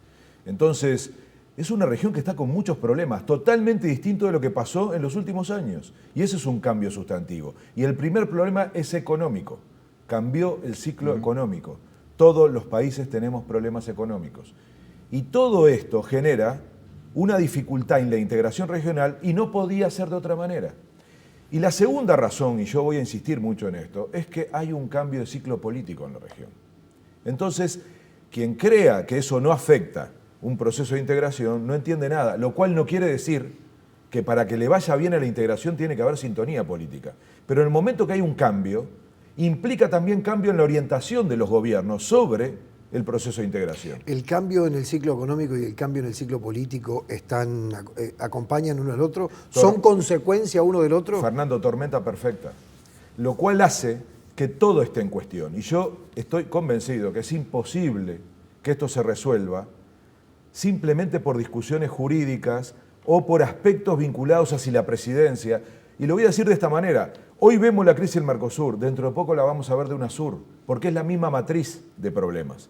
Entonces, es una región que está con muchos problemas, totalmente distinto de lo que pasó en los últimos años. Y ese es un cambio sustantivo. Y el primer problema es económico. Cambió el ciclo económico. Todos los países tenemos problemas económicos. Y todo esto genera una dificultad en la integración regional y no podía ser de otra manera. Y la segunda razón, y yo voy a insistir mucho en esto, es que hay un cambio de ciclo político en la región. Entonces, quien crea que eso no afecta un proceso de integración no entiende nada, lo cual no quiere decir que para que le vaya bien a la integración tiene que haber sintonía política. Pero en el momento que hay un cambio, implica también cambio en la orientación de los gobiernos sobre el proceso de integración. ¿El cambio en el ciclo económico y el cambio en el ciclo político acompañan uno al otro? ¿Son consecuencia uno del otro? Fernando, tormenta perfecta. Lo cual hace que todo esté en cuestión. Y yo estoy convencido que es imposible que esto se resuelva simplemente por discusiones jurídicas o por aspectos vinculados hacia la presidencia. Y lo voy a decir de esta manera. Hoy vemos la crisis del Mercosur, dentro de poco la vamos a ver de UNASUR, porque es la misma matriz de problemas.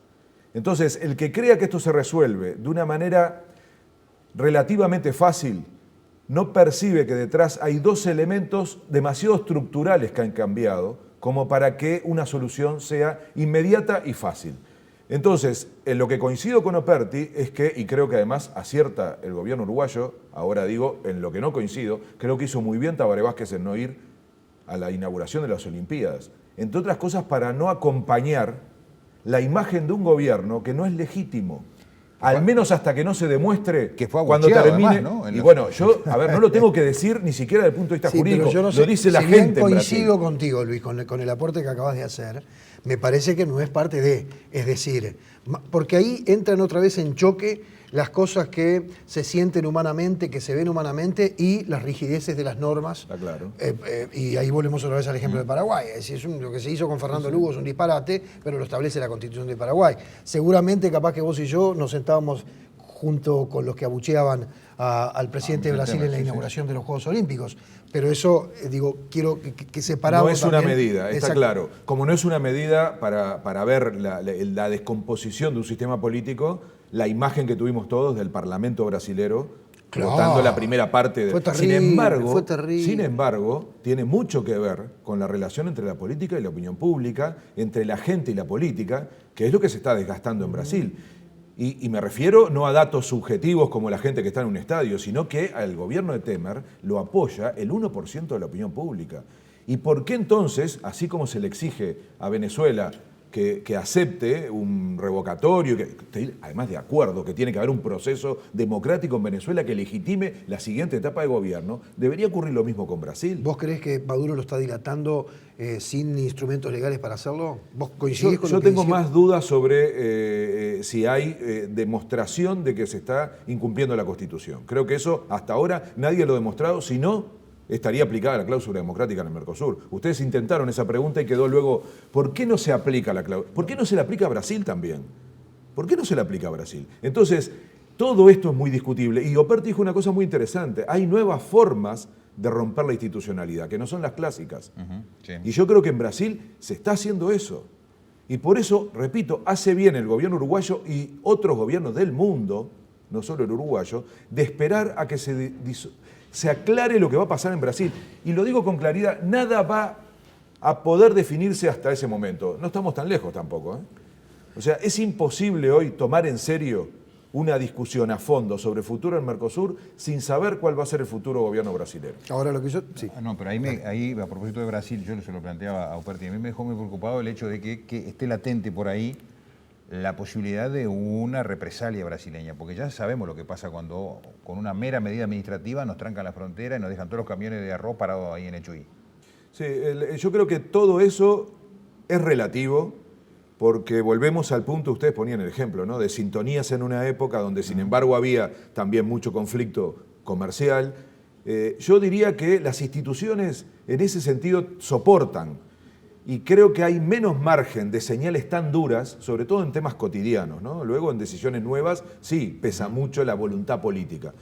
Entonces, el que crea que esto se resuelve de una manera relativamente fácil, no percibe que detrás hay 2 elementos demasiado estructurales que han cambiado, como para que una solución sea inmediata y fácil. Entonces, en lo que coincido con Operti es que, y creo que además acierta el gobierno uruguayo, ahora digo, en lo que no coincido, creo que hizo muy bien Tabaré Vázquez en no ir a la inauguración de las Olimpiadas. Entre otras cosas, para no acompañar la imagen de un gobierno que no es legítimo. Al menos hasta que no se demuestre que fue cuando termine. Además, ¿no? Y bueno, yo, a ver, no lo tengo que decir ni siquiera desde el punto de vista jurídico. Pero yo no sé, lo dice la si bien gente en Brasil. coincido contigo, Luis, con el aporte que acabas de hacer, me parece que no es parte de, es decir, porque ahí entran otra vez en choque las cosas que se sienten humanamente, que se ven humanamente, y las rigideces de las normas. Está claro. Y ahí volvemos otra vez al ejemplo de Paraguay. Es decir, lo que se hizo con Fernando Lugo es un disparate, pero lo establece la Constitución de Paraguay. Seguramente, capaz que vos y yo nos sentábamos junto con los que abucheaban al presidente de Brasil en la inauguración de los Juegos Olímpicos. Pero eso, digo, quiero que separamos. No es una también. medida, está claro. Como no es una medida para ver la descomposición de un sistema político, la imagen que tuvimos todos del Parlamento brasilero, Claro. votando la primera parte de... Fue terrible, fue terrible. Sin embargo, tiene mucho que ver con la relación entre la política y la opinión pública, entre la gente y la política, que es lo que se está desgastando en Brasil. Y me refiero no a datos subjetivos como la gente que está en un estadio, sino que al gobierno de Temer lo apoya el 1% de la opinión pública. ¿Y por qué entonces, así como se le exige a Venezuela que acepte un revocatorio, además de acuerdo, que tiene que haber un proceso democrático en Venezuela que legitime la siguiente etapa de gobierno, debería ocurrir lo mismo con Brasil? ¿Vos creés que Maduro lo está dilatando sin instrumentos legales para hacerlo? ¿Vos coincidís con lo que Yo tengo decía? más dudas sobre si hay demostración de que se está incumpliendo la Constitución. Creo que eso hasta ahora nadie lo ha demostrado, si no, estaría aplicada la cláusula democrática en el Mercosur. Ustedes intentaron esa pregunta y quedó luego, ¿por qué no se aplica la cláusula? ¿Por qué no se la aplica a Brasil también? ¿Por qué no se la aplica a Brasil? Entonces, todo esto es muy discutible. Y Operti dijo una cosa muy interesante. Hay nuevas formas de romper la institucionalidad, que no son las clásicas. Sí. Y yo creo que en Brasil se está haciendo eso. Y por eso, repito, hace bien el gobierno uruguayo y otros gobiernos del mundo, no solo el uruguayo, de esperar a que se aclare lo que va a pasar en Brasil. Y lo digo con claridad, nada va a poder definirse hasta ese momento. No estamos tan lejos tampoco, ¿eh? O sea, es imposible hoy tomar en serio una discusión a fondo sobre el futuro del Mercosur sin saber cuál va a ser el futuro gobierno brasileño. Ahora lo que yo... Sí. No, pero ahí, a propósito de Brasil, yo se lo planteaba a Operti, a mí me dejó muy preocupado el hecho de que esté latente por ahí la posibilidad de una represalia brasileña, porque ya sabemos lo que pasa cuando con una mera medida administrativa nos trancan la frontera y nos dejan todos los camiones de arroz parados ahí en el Chuy. Sí, yo creo que todo eso es relativo, porque volvemos al punto, ustedes ponían el ejemplo, ¿no?, de sintonías en una época donde sin embargo había también mucho conflicto comercial. Yo diría que las instituciones en ese sentido soportan. Y creo que hay menos margen de señales tan duras, sobre todo en temas cotidianos, ¿no? Luego en decisiones nuevas, sí, pesa mucho la voluntad política.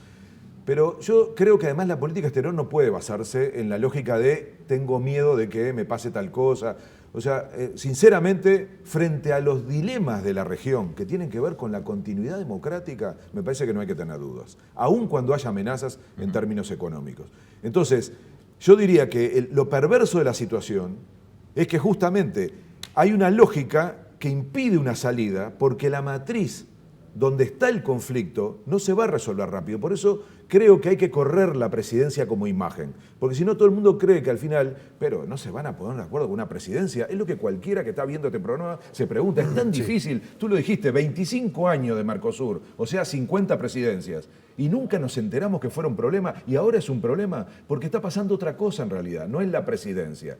Pero yo creo que además la política exterior no puede basarse en la lógica de tengo miedo de que me pase tal cosa. O sea, sinceramente, frente a los dilemas de la región que tienen que ver con la continuidad democrática, me parece que no hay que tener dudas, aun cuando haya amenazas en términos económicos. Entonces, yo diría que lo perverso de la situación es que justamente hay una lógica que impide una salida porque la matriz donde está el conflicto no se va a resolver rápido. Por eso creo que hay que correr la presidencia como imagen, porque si no todo el mundo cree que al final, pero no se van a poner de acuerdo con una presidencia. Es lo que cualquiera que está viendo este programa se pregunta. Es tan difícil, tú lo dijiste, 25 años de Mercosur, o sea, 50 presidencias. Y nunca nos enteramos que fuera un problema, y ahora es un problema porque está pasando otra cosa en realidad, no es la presidencia.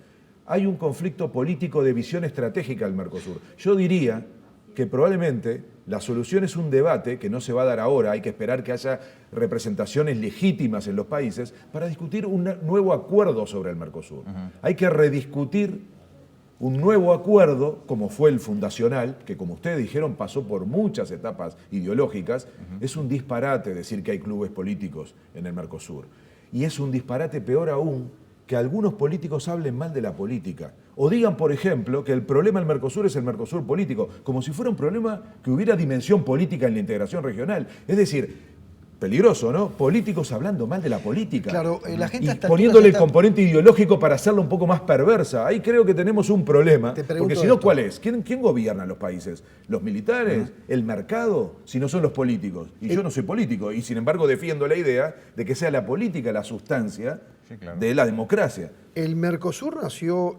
Hay un conflicto político de visión estratégica del Mercosur. Yo diría que probablemente la solución es un debate que no se va a dar ahora, hay que esperar que haya representaciones legítimas en los países para discutir un nuevo acuerdo sobre el Mercosur. Hay que rediscutir un nuevo acuerdo, como fue el fundacional, que como ustedes dijeron pasó por muchas etapas ideológicas. Es un disparate decir que hay clubes políticos en el Mercosur. Y es un disparate peor aún que algunos políticos hablen mal de la política. O digan, por ejemplo, que el problema del Mercosur es el Mercosur político, como si fuera un problema que hubiera dimensión política en la integración regional. Es decir, peligroso, ¿no? Políticos hablando mal de la política. Claro, la gente y hasta poniéndole el está... componente ideológico para hacerla un poco más perversa. Ahí creo que tenemos un problema. Porque si no, ¿cuál es? ¿Quién gobierna los países? ¿Los militares? ¿El mercado? Si no son los políticos. Y yo no soy político. Y sin embargo defiendo la idea de que sea la política la sustancia de la democracia. El Mercosur nació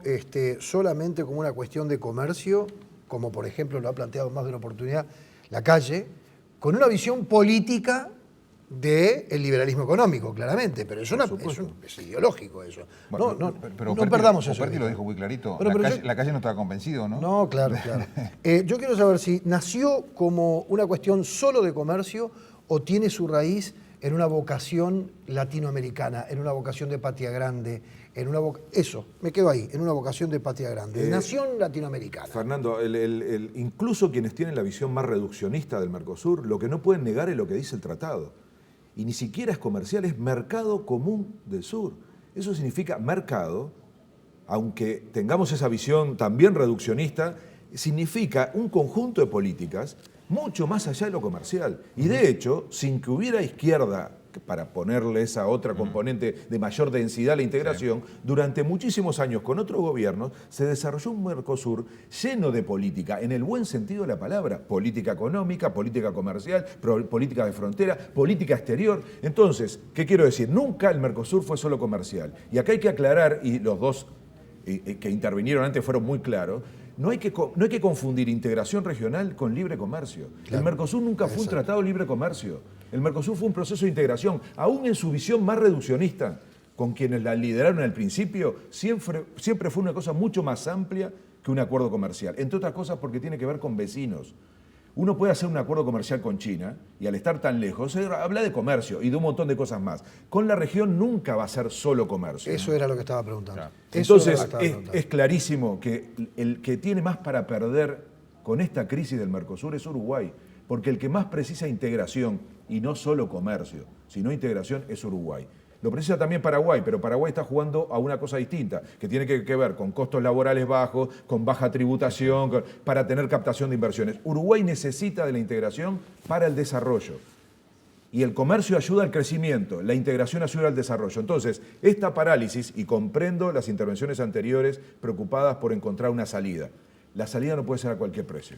solamente como una cuestión de comercio, como por ejemplo lo ha planteado más de una oportunidad la Calle, con una visión política del liberalismo económico, claramente, pero eso es ideológico eso. Bueno, no perdamos eso. Operti lo dijo muy clarito. Bueno, la calle no estaba convencido, ¿no? No, claro. Yo quiero saber si nació como una cuestión solo de comercio o tiene su raíz en una vocación latinoamericana, en una vocación de patria grande, eso, me quedo ahí, en una vocación de patria grande, nación latinoamericana. Fernando, incluso quienes tienen la visión más reduccionista del Mercosur, lo que no pueden negar es lo que dice el tratado. Y ni siquiera es comercial, es mercado común del sur. Eso significa mercado, aunque tengamos esa visión también reduccionista, significa un conjunto de políticas mucho más allá de lo comercial. Y de hecho, sin que hubiera izquierda, para ponerle esa otra componente de mayor densidad a la integración, durante muchísimos años con otros gobiernos se desarrolló un Mercosur lleno de política, en el buen sentido de la palabra, política económica, política comercial, política de frontera, política exterior. Entonces, ¿qué quiero decir? Nunca el Mercosur fue solo comercial. Y acá hay que aclarar, y los dos que intervinieron antes fueron muy claros, no hay que confundir integración regional con libre comercio. Claro. El Mercosur nunca fue un tratado de libre comercio. El Mercosur fue un proceso de integración, aún en su visión más reduccionista, con quienes la lideraron al principio, siempre fue una cosa mucho más amplia que un acuerdo comercial. Entre otras cosas porque tiene que ver con vecinos. Uno puede hacer un acuerdo comercial con China y al estar tan lejos, habla de comercio y de un montón de cosas más. Con la región nunca va a ser solo comercio. Eso era lo que estaba preguntando. Claro. Entonces, es clarísimo que el que tiene más para perder con esta crisis del Mercosur es Uruguay, porque el que más precisa integración, y no solo comercio, sino integración, es Uruguay. Lo precisa también Paraguay, pero Paraguay está jugando a una cosa distinta, que tiene que ver con costos laborales bajos, con baja tributación, para tener captación de inversiones. Uruguay necesita de la integración para el desarrollo. Y el comercio ayuda al crecimiento, la integración ayuda al desarrollo. Entonces, esta parálisis, y comprendo las intervenciones anteriores preocupadas por encontrar una salida, la salida no puede ser a cualquier precio.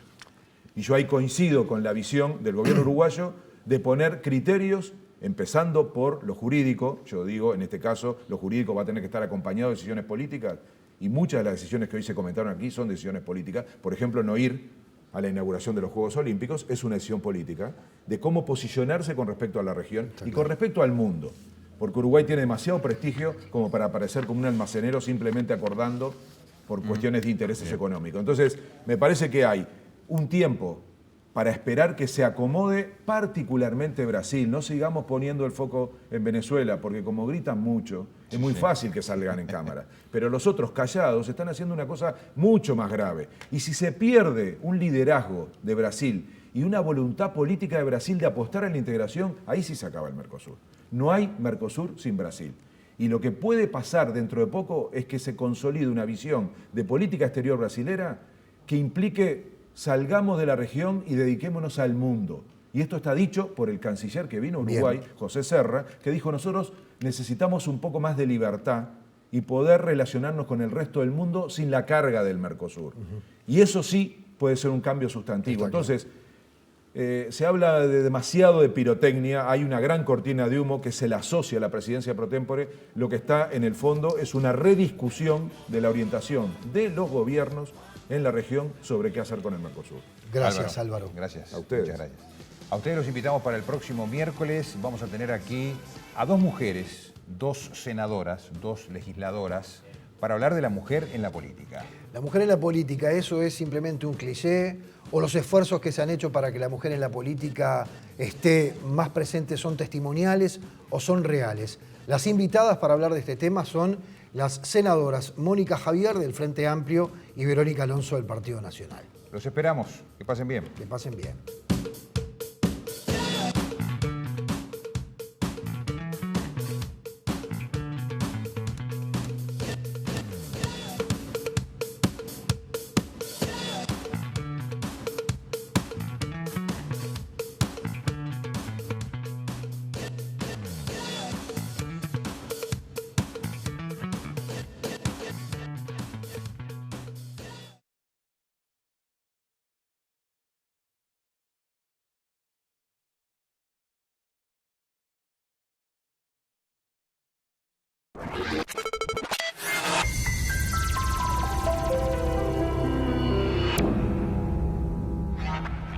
Y yo ahí coincido con la visión del gobierno uruguayo de poner criterios, empezando por lo jurídico. Yo digo, en este caso, lo jurídico va a tener que estar acompañado de decisiones políticas, y muchas de las decisiones que hoy se comentaron aquí son decisiones políticas. Por ejemplo, no ir a la inauguración de los Juegos Olímpicos es una decisión política de cómo posicionarse con respecto a la región y con respecto al mundo. Porque Uruguay tiene demasiado prestigio como para aparecer como un almacenero simplemente acordando por cuestiones de intereses económicos. Entonces, me parece que hay un tiempo para esperar que se acomode particularmente Brasil. No sigamos poniendo el foco en Venezuela, porque como gritan mucho, es muy fácil que salgan en cámara. Pero los otros callados están haciendo una cosa mucho más grave. Y si se pierde un liderazgo de Brasil y una voluntad política de Brasil de apostar a la integración, ahí sí se acaba el Mercosur. No hay Mercosur sin Brasil. Y lo que puede pasar dentro de poco es que se consolide una visión de política exterior brasilera que implique salgamos de la región y dediquémonos al mundo. Y esto está dicho por el canciller que vino a Uruguay, bien, José Serra, que dijo: nosotros necesitamos un poco más de libertad y poder relacionarnos con el resto del mundo sin la carga del Mercosur. Y eso sí puede ser un cambio sustantivo. Entonces, se habla de demasiado de pirotecnia, hay una gran cortina de humo que se le asocia a la presidencia pro tempore. Lo que está en el fondo es una rediscusión de la orientación de los gobiernos en la región sobre qué hacer con el Mercosur. Gracias, Álvaro. Gracias. A ustedes. Muchas gracias. A ustedes los invitamos para el próximo miércoles. Vamos a tener aquí a dos mujeres, dos senadoras, dos legisladoras, para hablar de la mujer en la política. La mujer en la política, ¿eso es simplemente un cliché? ¿O los esfuerzos que se han hecho para que la mujer en la política esté más presente son testimoniales o son reales? Las invitadas para hablar de este tema son las senadoras Mónica Javier del Frente Amplio y Verónica Alonso del Partido Nacional. Los esperamos. Que pasen bien. Que pasen bien. Chao.